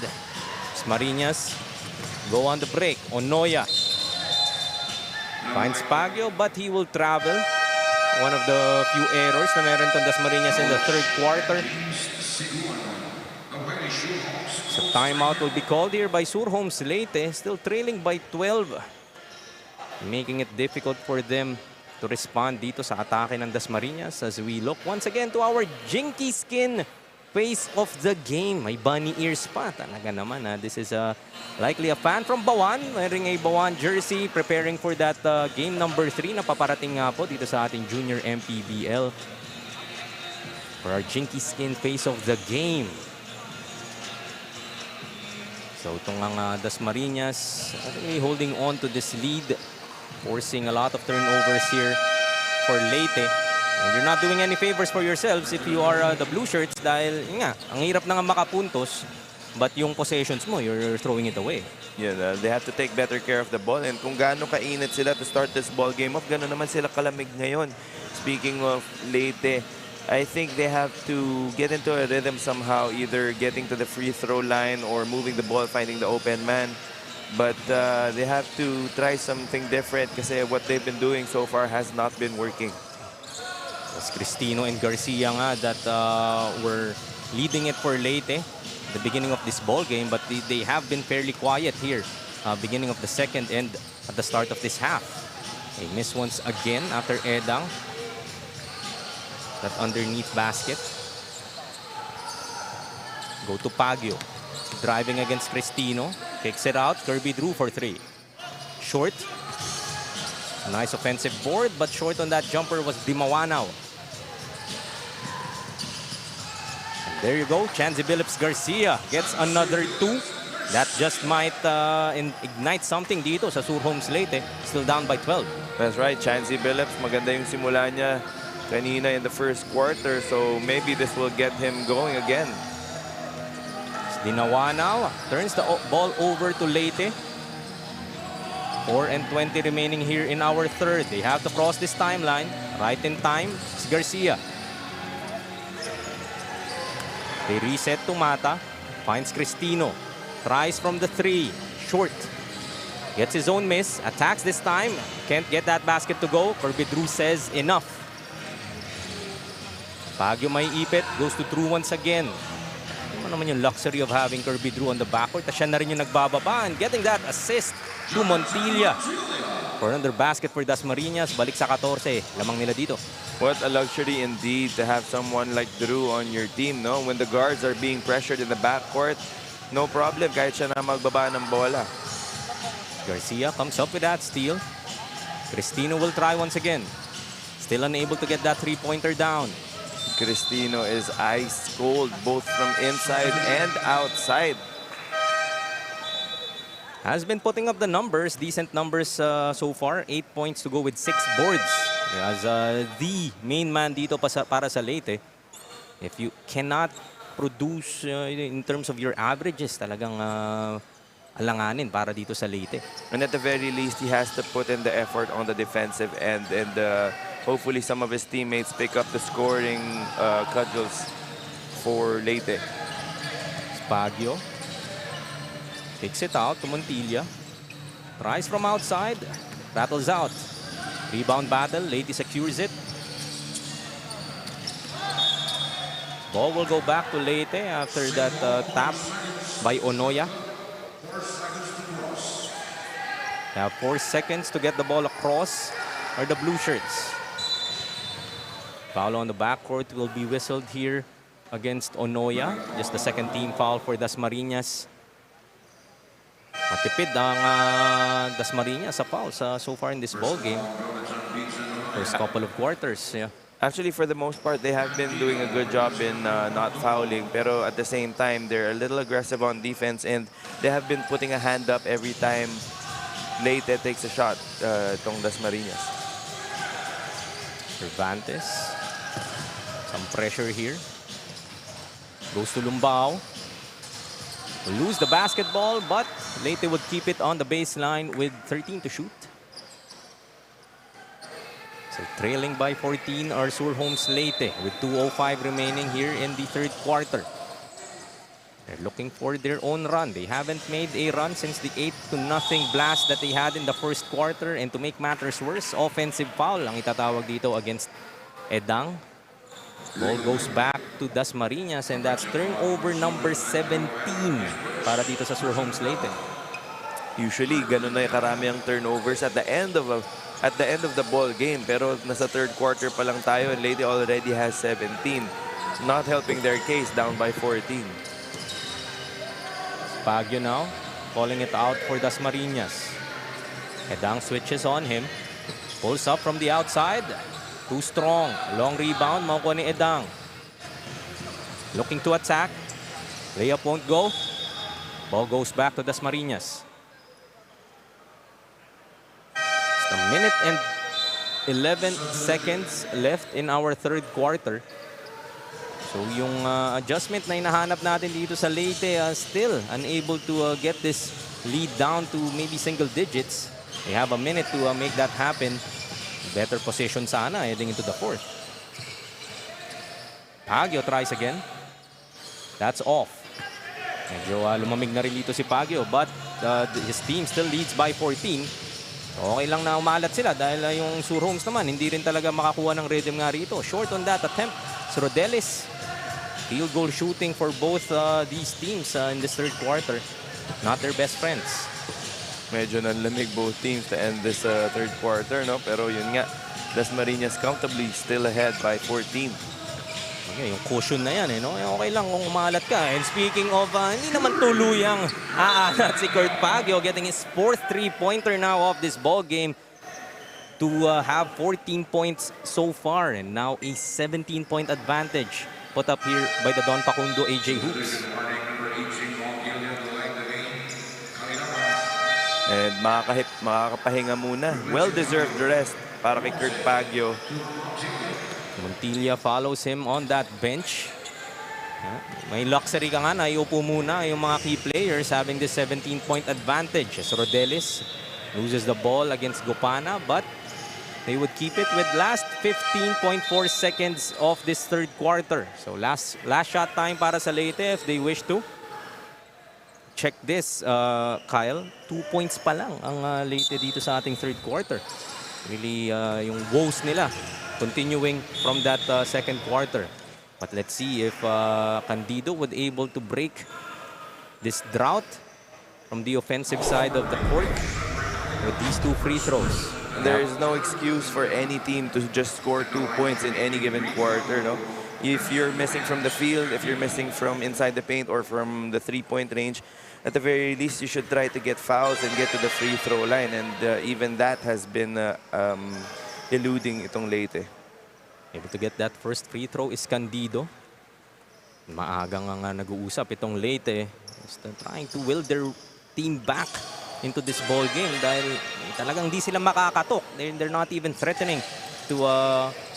Dasmariñas go on the break. Onoya finds Baguio, but he will travel. One of the few errors na meron tong Dasmariñas in the third quarter. So timeout will be called here by Surhomes Leyte, still trailing by 12. Making it difficult for them to respond dito sa atake ng Dasmariñas as we look once again to our Jinky Skin face of the game. May bunny ears pa. Talaga naman. This is likely a fan from Bawan, wearing a Bawan jersey, preparing for that game number 3 na paparating nga po dito sa ating junior MPBL. For our Jinky Skin face of the game. So itong ang Dasmariñas holding on to this lead, forcing a lot of turnovers here for Leyte. And you're not doing any favors for yourselves if you are the blue shirts dahil nga, ang hirap na nga makapuntos, but yung possessions mo, you're throwing it away. Yeah, they have to take better care of the ball. And kung gaano kainit sila to start this ball game off, gano'n naman sila kalamig ngayon. Speaking of Leyte, I think they have to get into a rhythm somehow, either getting to the free throw line or moving the ball, finding the open man. But they have to try something different kasi what they've been doing so far has not been working. It's Cristino and Garcia nga that were leading it for Leyte at the beginning of this ball game, but they have been fairly quiet here beginning of the second and at the start of this half. They miss once again after Edang. That underneath basket. Go to Baguio. Driving against Cristino. Kicks it out. Kirby Drew for 3. Short. A nice offensive board, but short on that jumper was Dimawanaw. And there you go. Chansey Billups Garcia gets another 2. That just might ignite something dito sa Surhomes Leyte. Still down by 12. That's right. Chansey Billups, maganda yung simula niya kanina in the first quarter. So maybe this will get him going again. Dinawanaw turns the ball over to Leyte. 4:20 remaining here in our third. They have to cross this timeline. Right in time, it's Garcia. They reset to Mata. Finds Cristino. Tries from the 3. Short. Gets his own miss. Attacks this time. Can't get that basket to go. Kirby Drew says enough. Baguio may ipit. Goes to Drew once again. Ano naman yung luxury of having Kirby Drew on the backcourt. Siya na rin yung nagbababa and getting that assist to Montilla. For another basket for Dasmariñas. Balik sa 14. Lamang nila dito. What a luxury indeed to have someone like Drew on your team, no? When the guards are being pressured in the backcourt, no problem kahit siya na magbaba ng bola. Garcia comes up with that steal. Cristino will try once again. Still unable to get that three-pointer down. Cristino is ice cold both from inside and outside. Has been putting up the numbers, decent numbers so far. 8 points to go with 6 boards. As the main man dito para sa Leyte. If you cannot produce in terms of your averages, talagang alanganin para dito sa Leyte. And at the very least, he has to put in the effort on the defensive end and hopefully some of his teammates pick up the scoring cudgels for Leyte. Baguio takes it out to Montilla. Tries from outside. Rattles out. Rebound battle. Leyte secures it. Ball will go back to Leyte after that tap by Onoya. They have 4 seconds to get the ball across are the blue shirts. Foul on the backcourt will be whistled here against Onoya. Just the second team foul for Dasmariñas. Matipid ang Dasmariñas sa fouls so far in this ball game. First couple of quarters, yeah. Actually, for the most part, they have been doing a good job in not fouling. Pero at the same time, they're a little aggressive on defense, and they have been putting a hand up every time Leyte takes a shot, itong Dasmariñas. Cervantes. Some pressure here. Goes to Lumbao. Will lose the basketball, but Leyte would keep it on the baseline with 13 to shoot. So trailing by 14 are Surhomes Leyte with 2:05 remaining here in the third quarter. They're looking for their own run. They haven't made a run since the 8-0 blast that they had in the first quarter. And to make matters worse, offensive foul ang itatawag dito against Edang. Ball goes back to Dasmariñas, and that's turnover number 17 para dito sa Surhomes Leyte. Usually, ganun na karami ang turnovers at the end of the ball game. Pero nasa third quarter pa lang tayo, and Leyte already has 17. Not helping their case, down by 14. Baguio now, calling it out for Dasmariñas. Edang switches on him. Pulls up from the outside. Too strong. Long rebound, makukuha ni Edang. Looking to attack. Layup won't go. Ball goes back to Dasmariñas. Just a minute and 11 seconds left in our third quarter. So yung adjustment na hinahanap natin dito sa Leyte, still unable to get this lead down to maybe single digits. They have a minute to make that happen. Better position sana heading into the fourth. Baguio tries again. That's off. Medyo lumamig na rin dito si Baguio, but his team still leads by 14. Okay lang na umalat sila dahil yung Surhomes naman hindi rin talaga makakuha ng rhythm nga rito. Short on that attempt. Rodelis. Field goal shooting for both these teams in this third quarter. Not their best friends. Medyo nanlamig both teams to end this third quarter, no? Pero yun nga, Dasmariñas comfortably still ahead by 14. Okay, yung cushion na yan, no? Okay lang kung umalat ka. And speaking of, hindi naman tuluyang aalat si Kurt Baguio, getting his fourth three-pointer now of this ball game to have 14 points so far, and now a 17-point advantage put up here by the Don Facundo AJ Hoops. And makakapahinga muna. Well-deserved rest para kay Kurt Baguio. Montilla follows him on that bench. May luxury ka nga na iupo muna yung mga key players having this 17-point advantage. As Rodelis loses the ball against Gopana, but they would keep it with last 15.4 seconds of this third quarter. So last shot time para sa Leyte if they wish to. Check this, Kyle. 2 points pa lang ang Leyte dito sa ating third quarter. Really, yung woes nila continuing from that second quarter. But let's see if Candido would able to break this drought from the offensive side of the court with these two free throws. There is no excuse for any team to just score 2 points in any given quarter, no? If you're missing from the field, if you're missing from inside the paint or from the three-point range, at the very least, you should try to get fouls and get to the free throw line. And even that has been eluding itong Leyte. Able to get that first free throw is Candido. Maagang nga nag-uusap itong Leyte. Just trying to will their team back into this ball game dahil talagang di sila makakatok. They're not even threatening to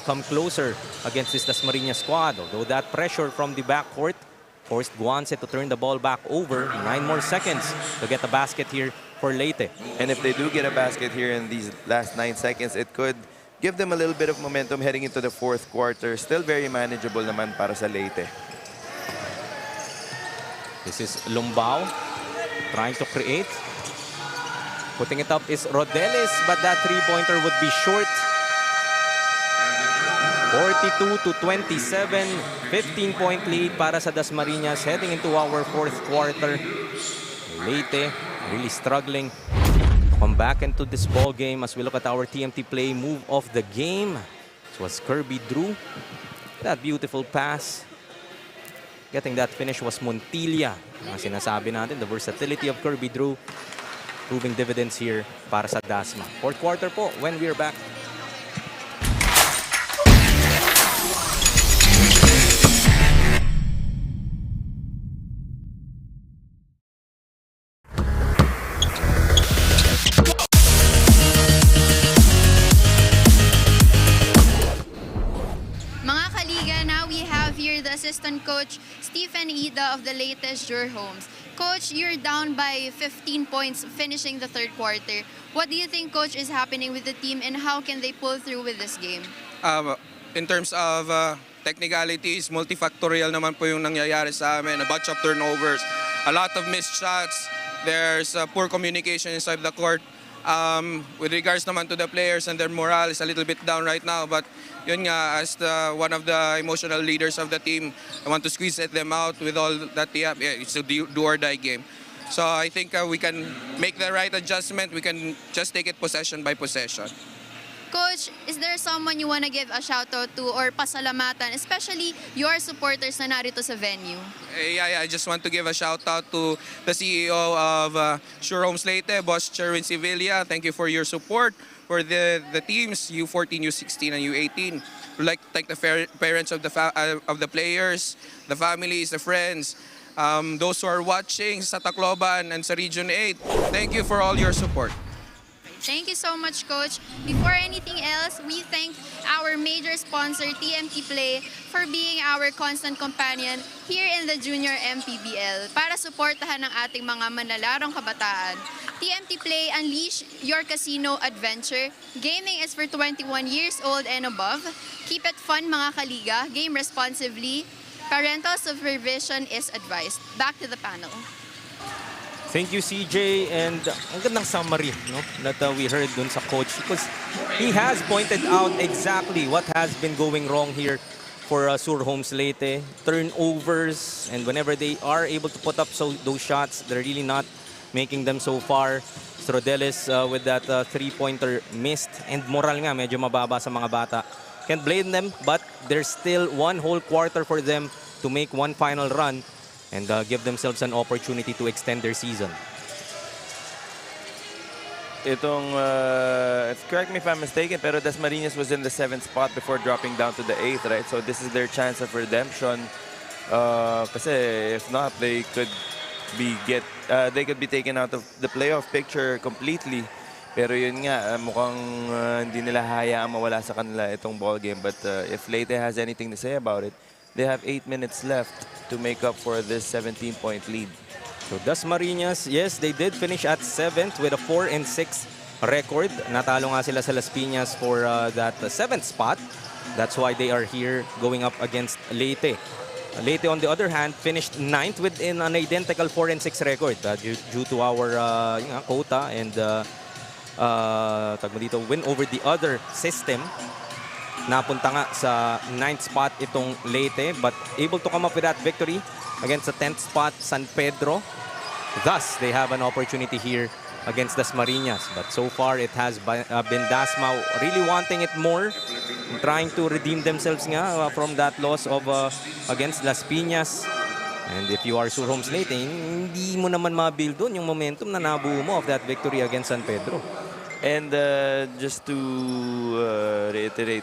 come closer against this Dasmariñas squad. Although that pressure from the backcourt forced Guance to turn the ball back over. 9 more seconds to get the basket here for Leyte. And if they do get a basket here in these last 9 seconds, it could give them a little bit of momentum heading into the fourth quarter. Still very manageable naman para sa Leyte. This is Lumbao trying to create. Putting it up is Rodelis, but that three-pointer would be short. 42-27, 15-point lead para sa Dasmariñas heading into our fourth quarter. Leyte really struggling to come back into this ball game as we look at our TMT play move of the game. It was Kirby Drew. That beautiful pass. Getting that finish was Montilla. Ang sinasabi natin, the versatility of Kirby Drew proving dividends here para sa Dasma. Fourth quarter po when we're back. Mga kaliga, now we have here the assistant coach, Stephen Ida of the Leyte 18U Homes. Coach, you're down by 15 points finishing the third quarter. What do you think, Coach, is happening with the team and how can they pull through with this game? In terms of technicalities, multifactorial naman po yung nangyayari sa amin. A bunch of turnovers, a lot of missed shots. There's poor communication inside the court. With regards naman to the players and their morale is a little bit down right now, but yun nga, as one of the emotional leaders of the team, I want to squeeze them out with all that they have. Yeah, it's a do or die game. So I think we can make the right adjustment. We can just take it possession by possession. Coach, is there someone you want to give a shout out to or pasalamatan, especially your supporters na narito sa venue? I just want to give a shout out to the CEO of Sure Homes Leyte, Boss Sherwin Sevilla. Thank you for your support for the teams, U14, U16, and U18. We'd like to thank the parents of the players, the families, the friends, those who are watching sa Tacloban and sa Region 8. Thank you for all your support. Thank you so much, Coach. Before anything else, we thank our major sponsor, TMT Play, for being our constant companion here in the Junior MPBL para suportahan ang ating mga manalarong kabataan. TMT Play, unleash your casino adventure. Gaming is for 21 years old and above. Keep it fun, mga kaliga. Game responsibly. Parental supervision is advised. Back to the panel. Thank you, CJ. And ang gandang summary, no, that we heard dun sa coach, because he has pointed out exactly what has been going wrong here for Sur Homes Leyte. Turnovers, and whenever they are able to put up those shots, they're really not making them so far. Strodelis with that three-pointer missed, and moral nga medyo mababa sa mga bata. Can't blame them, but there's still one whole quarter for them to make one final run and give themselves an opportunity to extend their season. Itong, correct me if I'm mistaken, pero Dasmariñas was in the 7th spot before dropping down to the 8th, right? So this is their chance of redemption. Kasi if not, they could be taken out of the playoff picture completely. Pero yun nga, mukhang hindi nila hayaan mawala sa kanila itong ball game. But if Leyte has anything to say about it, they have 8 minutes left to make up for this 17-point lead. So Dasmariñas, yes, they did finish at 7th with a 4-6 record. Natalo nga sila sa Las Piñas for that 7th spot. That's why they are here going up against Leyte. Leyte, on the other hand, finished 9th with an identical 4-6 record due to our quota and win over the other system. Napunta nga sa 9th spot itong Leyte, but able to come up with that victory against the 10th spot, San Pedro. Thus, they have an opportunity here against Dasmariñas. But so far, it has been Dasma really wanting it more, trying to redeem themselves nga from that loss of against Las Piñas. And if you are Sur Homes Leyte, hindi mo naman ma-build doon yung momentum na nabuo mo of that victory against San Pedro. And just to reiterate,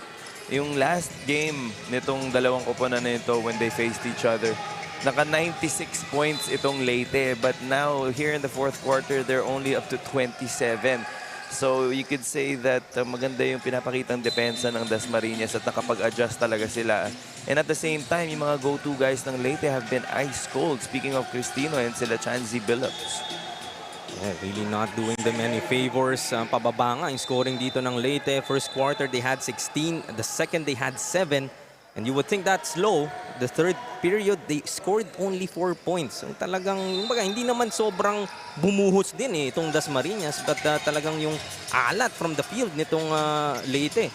yung last game nitong dalawang koponan na ito when they faced each other, naka 96 points itong Leyte, but now here in the fourth quarter, they're only up to 27. So you could say that maganda yung pinapakitang depensa ng Dasmariñas at nakapag-adjust talaga sila. And at the same time, yung mga go-to guys ng Leyte have been ice cold. Speaking of Cristino and sila Chanzi Billups. Yeah, really not doing them any favors. Pababa nga yung scoring dito ng Leyte. First quarter, they had 16. The second, they had 7. And you would think that's low. The third period, they scored only 4 points. So talagang, hindi naman sobrang bumuhos din itong Dasmariñas. But talagang yung alat from the field nitong Leyte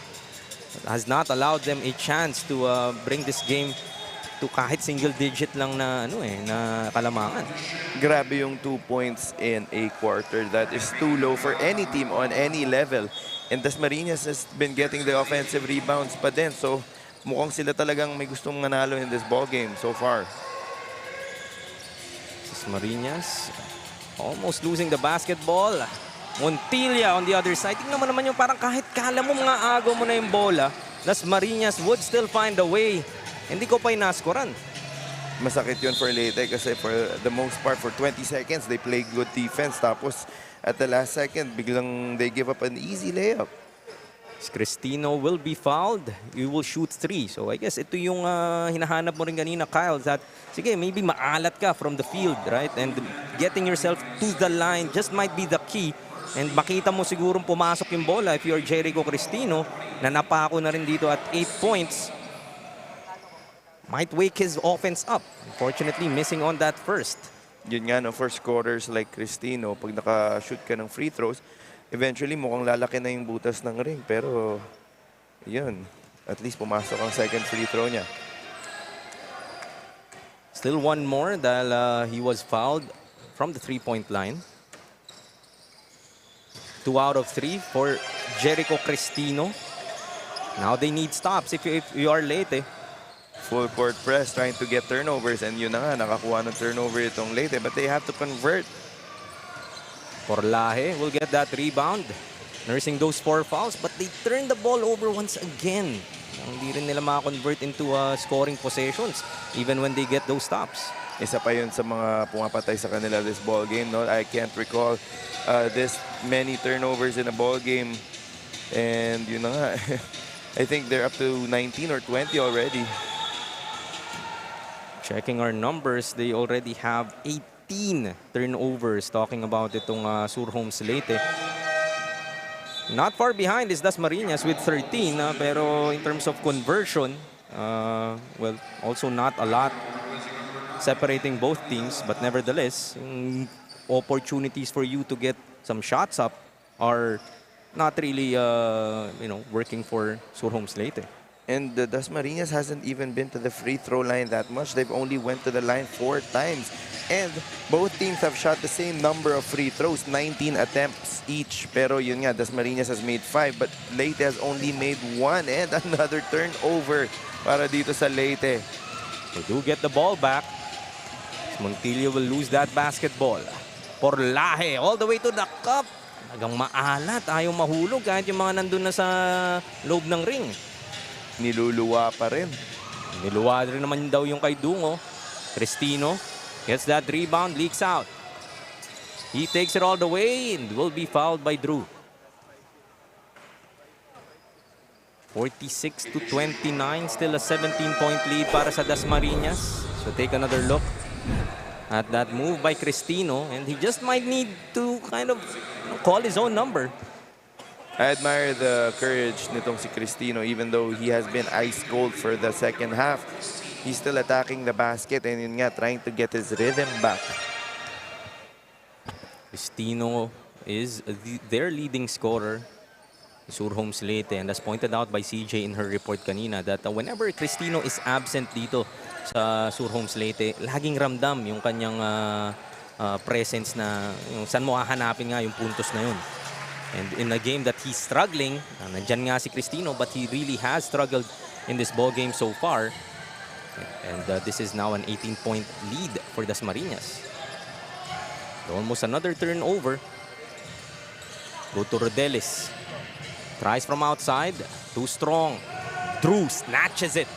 has not allowed them a chance to bring this game to kahit single digit lang na na kalamangan. Grabe yung 2 points in a quarter. That is too low for any team on any level. And Dasmariñas has been getting the offensive rebounds pa din. So mukhang sila talagang may gustong manalo in this ball game so far. Dasmariñas almost losing the basketball. Montilla on the other side. Tingnan mo naman yung parang kahit kala mo mga agaw mo na yung bola, Dasmariñas would still find a way. Hindi ko pa inaskoran. Masakit yun for Leyte kasi for the most part, for 20 seconds, they play good defense. Tapos at the last second, biglang they give up an easy layup. Cristino will be fouled. You will shoot 3. So I guess ito yung hinahanap mo rin kanina, Kyle, that sige, maybe maalat ka from the field, right? And getting yourself to the line just might be the key. And makita mo sigurong pumasok yung bola if you're Jericho Cristino na napako na rin dito at 8 points. Might wake his offense up. Unfortunately, missing on that first. Yun nga, no, for scorers like Cristino, pag naka-shoot ka ng free throws, eventually mukhang lalaki na yung butas ng ring. Pero, yun, at least pumasok ang second free throw niya. Still one more dahil he was fouled from the three-point line. 2 out of 3 for Jericho Cristino. Now they need stops if you are Leyte. Full court press, trying to get turnovers. And yun na nga, nakakuha ng turnover itong Leyte. But they have to convert. Porlaje will get that rebound. Nursing those 4 fouls, but they turn the ball over once again. Hindi rin nila maka-convert into scoring possessions, even when they get those stops. Isa pa yun sa mga pumapatay sa kanila this ball game. No? I can't recall this many turnovers in a ball game. And yun na nga, I think they're up to 19 or 20 already. Checking our numbers, they already have 18 turnovers. Talking about itong Surhomes Leyte. Not far behind is Dasmariñas with 13. Pero in terms of conversion, well, also not a lot separating both teams. But nevertheless, opportunities for you to get some shots up are not really, working for Surhomes Leyte. And the Dasmariñas hasn't even been to the free throw line that much. They've only went to the line 4 times. And both teams have shot the same number of free throws, 19 attempts each. Pero yun nga, Dasmariñas has made 5, but Leyte has only made 1. And another turnover para dito sa Leyte. They do get the ball back. Montilla will lose that basketball. Porlaje all the way to the cup. Talagang maalat, ayaw mahulog kahit yung mga nandun na sa loob ng ring. Niluluwa pa rin. Niluwa rin naman daw yung kay Dungo. Cristino gets that rebound, leaks out. He takes it all the way and will be fouled by Drew. 46-29, still a 17-point lead para sa Dasmariñas. So take another look at that move by Cristino, and he just might need to kind of call his own number. I admire the courage nitong si Cristino, even though he has been ice cold for the second half. He's still attacking the basket and yun nga, trying to get his rhythm back. Cristino is their leading scorer, Surhomes Leyte, and as pointed out by CJ in her report kanina that whenever Cristino is absent dito sa Surhomes Leyte, laging ramdam yung kanyang presence na yung saan mo hahanapin nga yung puntos na yun. And in a game that he's struggling, nandyan nga si Cristino, but he really has struggled in this ball game so far. And this is now an 18-point lead for Dasmariñas. Almost another turnover. Go to Rodelis. Tries from outside. Too strong. Drew snatches it.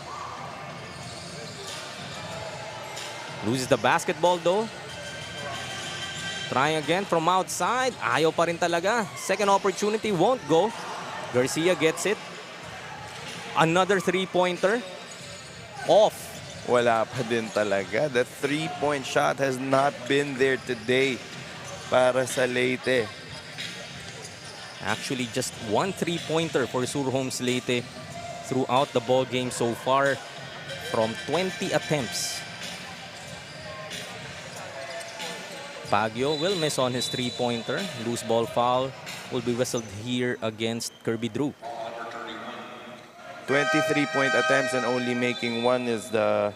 Loses the basketball though. Trying again from outside. Ayaw pa rin talaga. Second opportunity won't go. Garcia gets it. Another three-pointer. Off. Wala pa din talaga. The three-point shot has not been there today para sa Leyte. Actually, just one three-pointer for Surhomes Leyte throughout the ball game so far from 20 attempts. Baguio will miss on his three-pointer. Loose ball foul will be whistled here against Kirby Drew. 23-point attempts and only making 1 is a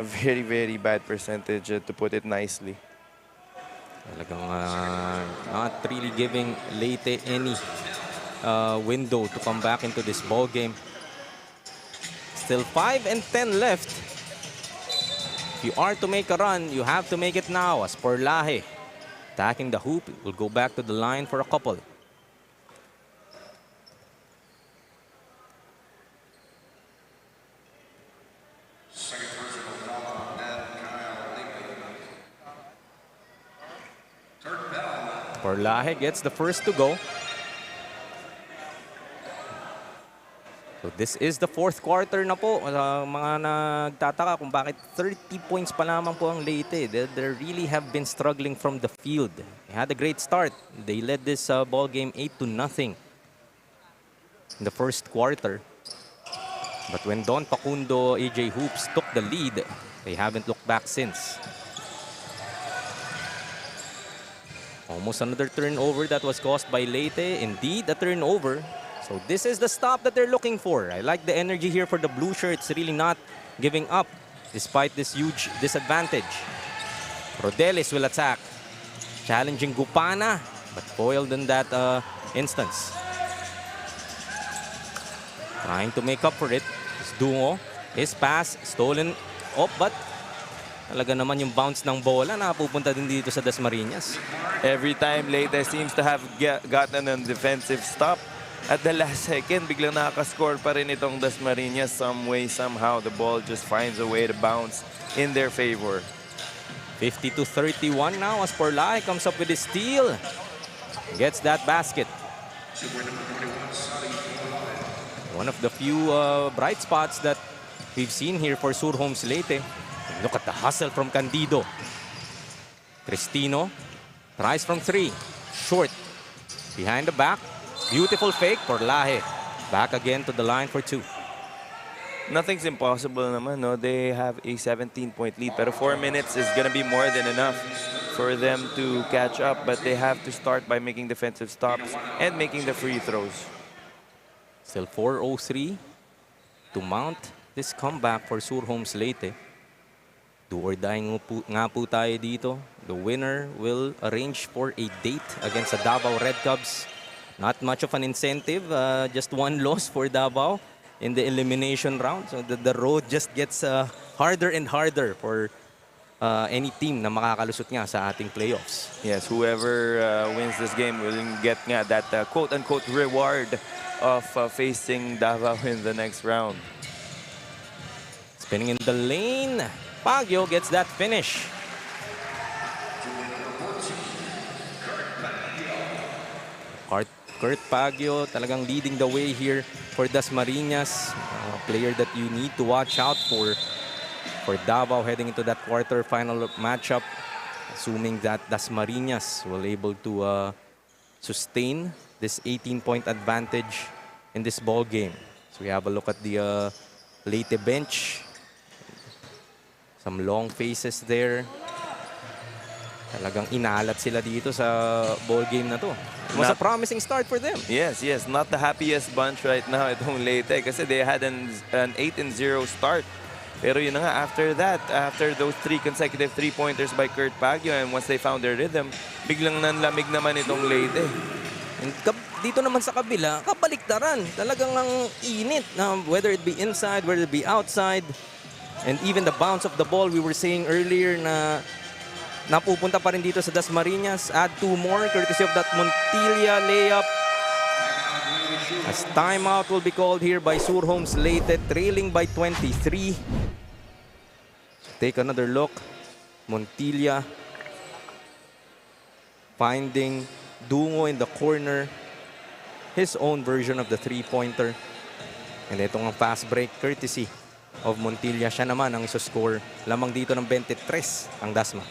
very, very bad percentage, to put it nicely. Talagang not really giving Leyte any window to come back into this ball game. Still 5 and 10 left. If you are to make a run, you have to make it now. As Porlaje attacking the hoop, it will go back to the line for a couple. Porlaje gets the first to go. So this is the fourth quarter na po. Mga nagtataka kung bakit 30 points pa lamang po ang Leyte. They really have been struggling from the field. They had a great start. They led this ball game 8-0 in the first quarter. But when Don Facundo, AJ Hoops took the lead, they haven't looked back since. Almost another turnover that was caused by Leyte. Indeed, a turnover. So this is the stop that they're looking for. I like the energy here for the blue shirts, really not giving up despite this huge disadvantage. Rodeles will attack. Challenging Gupana, but foiled in that instance. Trying to make up for it. It's Dungo. His pass stolen. Oh, but talaga naman yung bounce ng bola na pupunta din dito sa Dasmariñas. Every time Leyte seems to have gotten a defensive stop, at the last second, biglang nakaka-score pa rin itong Dasmariñas. Some way, somehow, the ball just finds a way to bounce in their favor. 50-31 now as Porlaje comes up with his steal. Gets that basket. One of the few bright spots that we've seen here for Surhomes Leyte. Look at the hustle from Candido. Cristino tries from 3. Short. Behind the back. Beautiful fake. Porlaje back again to the line for 2. Nothing's impossible naman, no? They have a 17-point lead, pero 4 minutes is gonna be more than enough for them to catch up, but they have to start by making defensive stops and making the free throws. Still 4:03 to mount this comeback for Surhomes Leyte. Do or die nga po tayo dito. The winner will arrange for a date against the Davao Red Cubs. Not much of an incentive, just one loss for Davao in the elimination round. So the road just gets harder and harder for any team na makakalusot nga sa ating playoffs. Yes, whoever wins this game will get nga that quote-unquote reward of facing Davao in the next round. Spinning in the lane, Baguio gets that finish. Kurt Baguio talagang leading the way here for Dasmariñas. A player that you need to watch out for Davao heading into that quarter-final matchup. Assuming that Dasmariñas will able to sustain this 18-point advantage in this ball game. So we have a look at the Leyte bench. Some long faces there. Talagang inalat sila dito sa ball game na to. It was a promising start for them. Yes, yes. Not the happiest bunch right now at home Leyte kasi they had an 8-0 start. Pero yun na nga, after that, after those 3 consecutive 3-pointers by Kurt Baguio, and once they found their rhythm, biglang nanlamig naman itong Leyte. And dito naman sa kabila, kabaliktaran. Talagang ang init, whether it be inside, whether it be outside. And even the bounce of the ball, we were saying earlier na napupunta pa rin dito sa Dasmariñas. Add 2 more courtesy of that Montilla layup. As timeout will be called here by Surhomes Leyte, trailing by 23. Take another look. Montilla finding Dungo in the corner. His own version of the 3-pointer. And itong ang fast break courtesy of Montilla. Siya naman ang iso-score. Lamang dito ng 23 ang Dasma.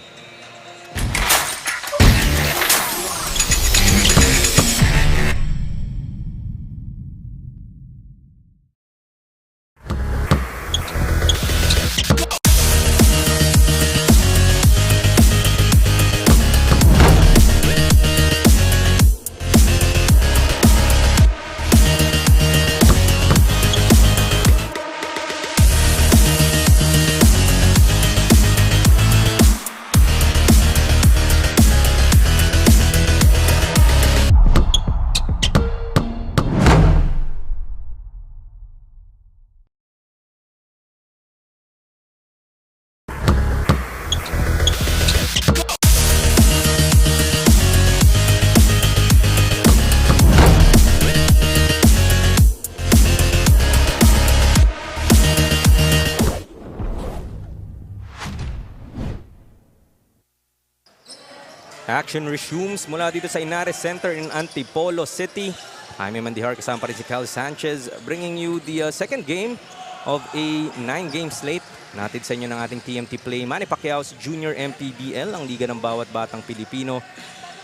Action resumes mula dito sa Ynares Center in Antipolo City. Jaime Mandihar kasama pa rin si Cal Sanchez bringing you the second game of a 9-game slate. Natid sa inyo ng ating TMT Play. Manny Pacquiao's Junior MPBL, ang liga ng bawat batang Pilipino.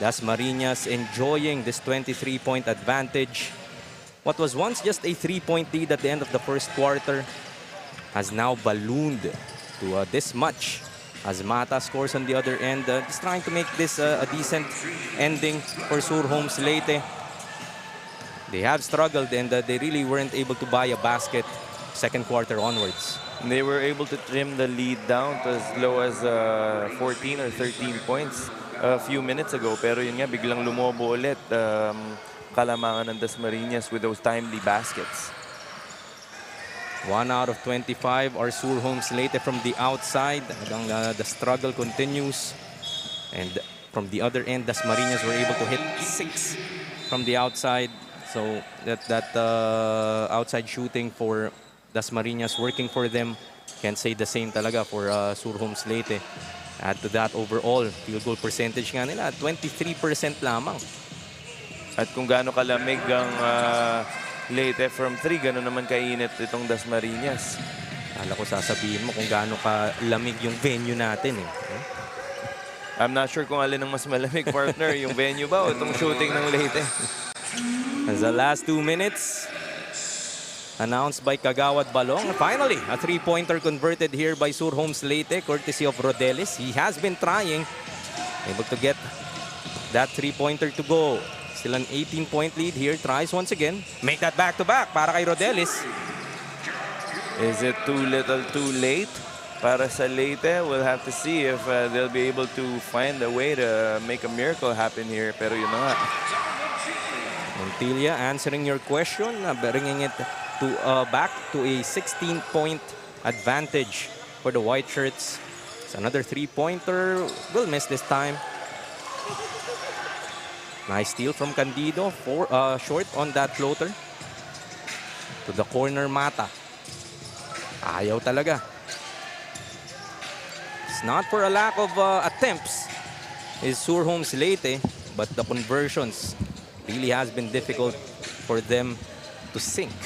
Dasmariñas enjoying this 23-point advantage. What was once just a 3-point lead at the end of the first quarter has now ballooned to this much. As Mata scores on the other end, just trying to make this a decent ending for Sur Homes Leyte. They have struggled and they really weren't able to buy a basket second quarter onwards. They were able to trim the lead down to as low as 14 or 13 points a few minutes ago. Pero yun nga, biglang lumobo ulit kalamangan ng Dasmariñas with those timely baskets. 1 out of 25 are Sur Homes Leyte from the outside. The struggle continues. And from the other end, Dasmariñas were able to hit 6 from the outside. So that outside shooting for Dasmariñas working for them. Can't say the same talaga for Sur Homes Leyte. Add to that overall field goal percentage nga nila, 23% lamang. At kung gaano kalamig ang Leyte from 3, gano'n naman kainit itong Dasmariñas. Kala ko sasabihin mo kung gaano kalamig yung venue natin eh. I'm not sure kung alin ang mas malamig, partner, yung venue ba o itong shooting ng Leyte. As the last 2 minutes, announced by Kagawad Balong. Finally, a 3-pointer converted here by Sur Homes Leyte, courtesy of Rodelis. He has been trying, able to get that 3-pointer to go. Still an 18-point lead here. Tries once again. Make that back-to-back para kay Rodelis. Is it too little, too late para sa Leyte? We'll have to see if they'll be able to find a way to make a miracle happen here. Pero yun na nga. Montilla answering your question, bringing it to back to a 16-point advantage for the white shirts. It's another 3-pointer. Will miss this time. Nice steal from Candido. Short on that floater. To the corner, Mata. Ayaw talaga. It's not for a lack of attempts. Is Sur Homes Leyte, but the conversions really has been difficult for them to sink.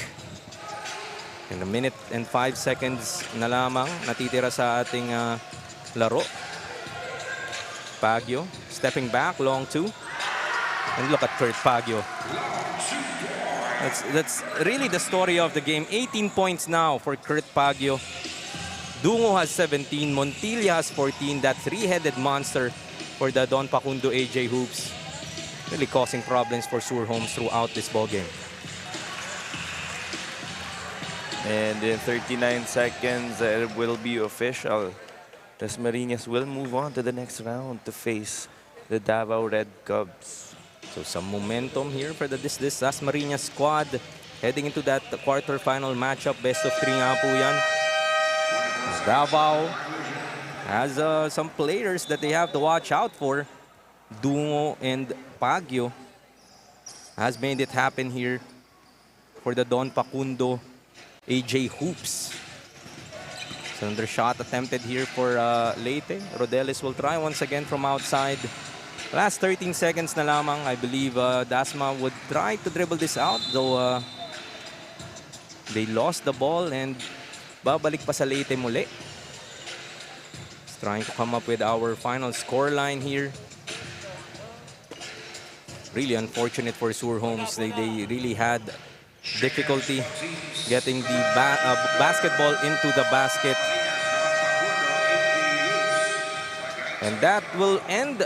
In a minute and 5 seconds na lamang natitira sa ating laro. Baguio stepping back, long 2. And look at Kurt Baguio. That's really the story of the game. 18 points now for Kurt Baguio. Dungo has 17, Montilla has 14. That three-headed monster for the Don Pacundo AJ Hoops. Really causing problems for Sur Homes throughout this ball game. And in 39 seconds, it will be official. Dasmariñas will move on to the next round to face the Davao Red Cubs. So some momentum here for this Dasmariñas squad heading into that quarterfinal matchup. Best of 3 nga po yan. Davao has some players that they have to watch out for. Dungo and Baguio has made it happen here for the Don Pacundo AJ Hoops. So another shot attempted here for Leyte. Rodelis will try once again from outside. Last 13 seconds na lamang. I believe Dasma would try to dribble this out, though they lost the ball and babalik pa sa Leyte muli. Just trying to come up with our final score line here. Really unfortunate for Sur Homes. They really had difficulty getting the basketball into the basket. And that will end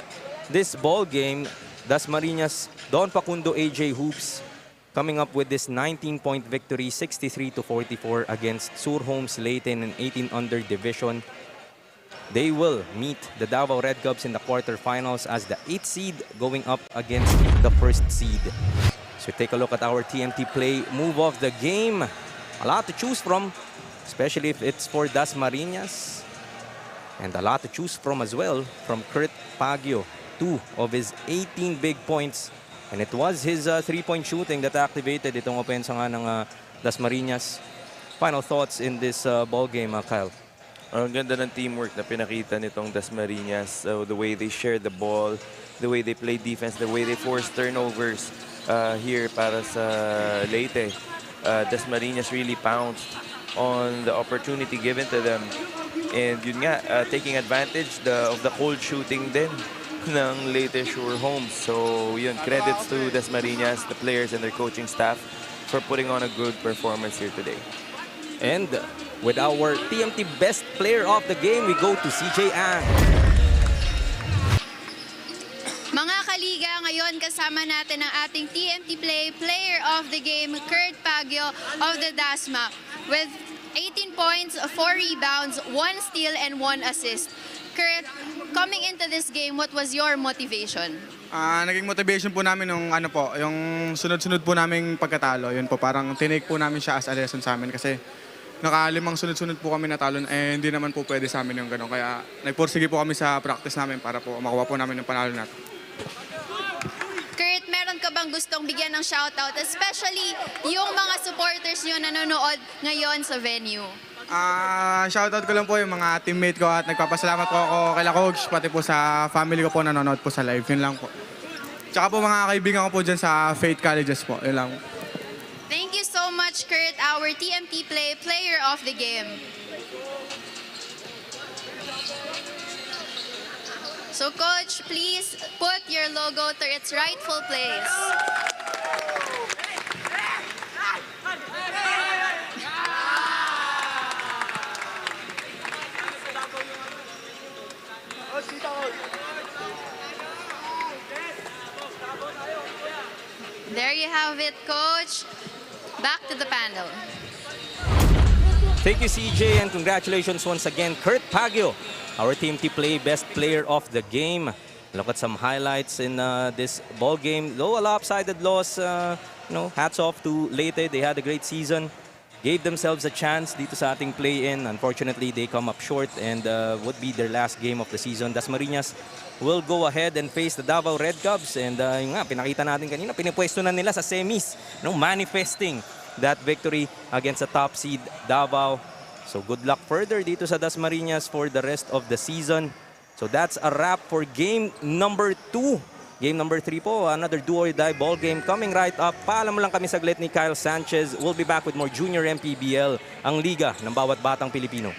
this ball game. Dasmariñas, Don Pacundo AJ Hoops coming up with this 19-point victory, 63-44 against Sur Homes Leyte in an 18-under division. They will meet the Davao Red Cubs in the quarterfinals as the 8th seed going up against the 1st seed. So take a look at our TMT play move of the game. A lot to choose from, especially if it's for Dasmariñas. And a lot to choose from as well from Kurt Baguio. 2 of his 18 big points. And it was his 3-point shooting that activated itong opensa nga ng Dasmariñas. Final thoughts in this ball game, Kyle? Ang ganda ng teamwork na pinakita nitong Dasmariñas. So the way they share the ball, the way they play defense, the way they force turnovers here para sa Leyte. Dasmariñas really pounced on the opportunity given to them. And yun nga, taking advantage of the cold shooting din ng Leyte Sure Homes. So yun, credits to Dasmariñas, the players and their coaching staff for putting on a good performance here today. And with our TMT Best Player of the Game, we go to CJ Ang. Mga kaliga, ngayon kasama natin ang ating TMT Player of the Game, Kurt Pagyo of the Dasma, with 18 points, 4 rebounds, 1 steal, and 1 assist. Kurt, coming into this game, what was your motivation? Naging motivation po namin yung sunod-sunod po naming pagkatalo. Yun po, parang tinake po namin siya as a lesson sa amin kasi nakalimang sunod-sunod po kami natalon eh hindi naman po pwede sa amin yung gano'n. Kaya nagpursige po kami sa practice namin para po makuha po namin yung panalo natin. Kurt, meron ka bang gustong bigyan ng shoutout, especially yung mga supporters nyo nanonood ngayon sa venue? Shoutout ko lang po yung mga teammate ko at nagpapasalamat po ako kay Coach, pati po sa family ko po nanonood po sa live. Yun lang po. Tsaka po mga kaibigan ko po dyan sa Faith Colleges po. Yun lang. Thank you so much, Kurt, our TMT Player of the Game. So, Coach, please put your logo to its rightful place. There you have it, Coach. Back to the panel. Thank you, CJ, and congratulations once again, Kurt Pagyo, our Team T Play Best Player of the Game. Look at some highlights in this ball game. Though a lopsided loss, hats off to Leyte. They had a great season. Gave themselves a chance dito sa ating play-in. Unfortunately, they come up short and would be their last game of the season. Dasmariñas will go ahead and face the Davao Red Cubs. And yun nga, pinakita natin kanina, pinipwesto na nila sa semis, manifesting that victory against the top seed Davao. So good luck further dito sa Dasmariñas for the rest of the season. So that's a wrap for game number 2. Game number 3 po, another do-or-die ball game coming right up. Paalam mo lang kami saglit ni Kyle Sanchez. We'll be back with more Junior MPBL, ang liga ng bawat batang Pilipino.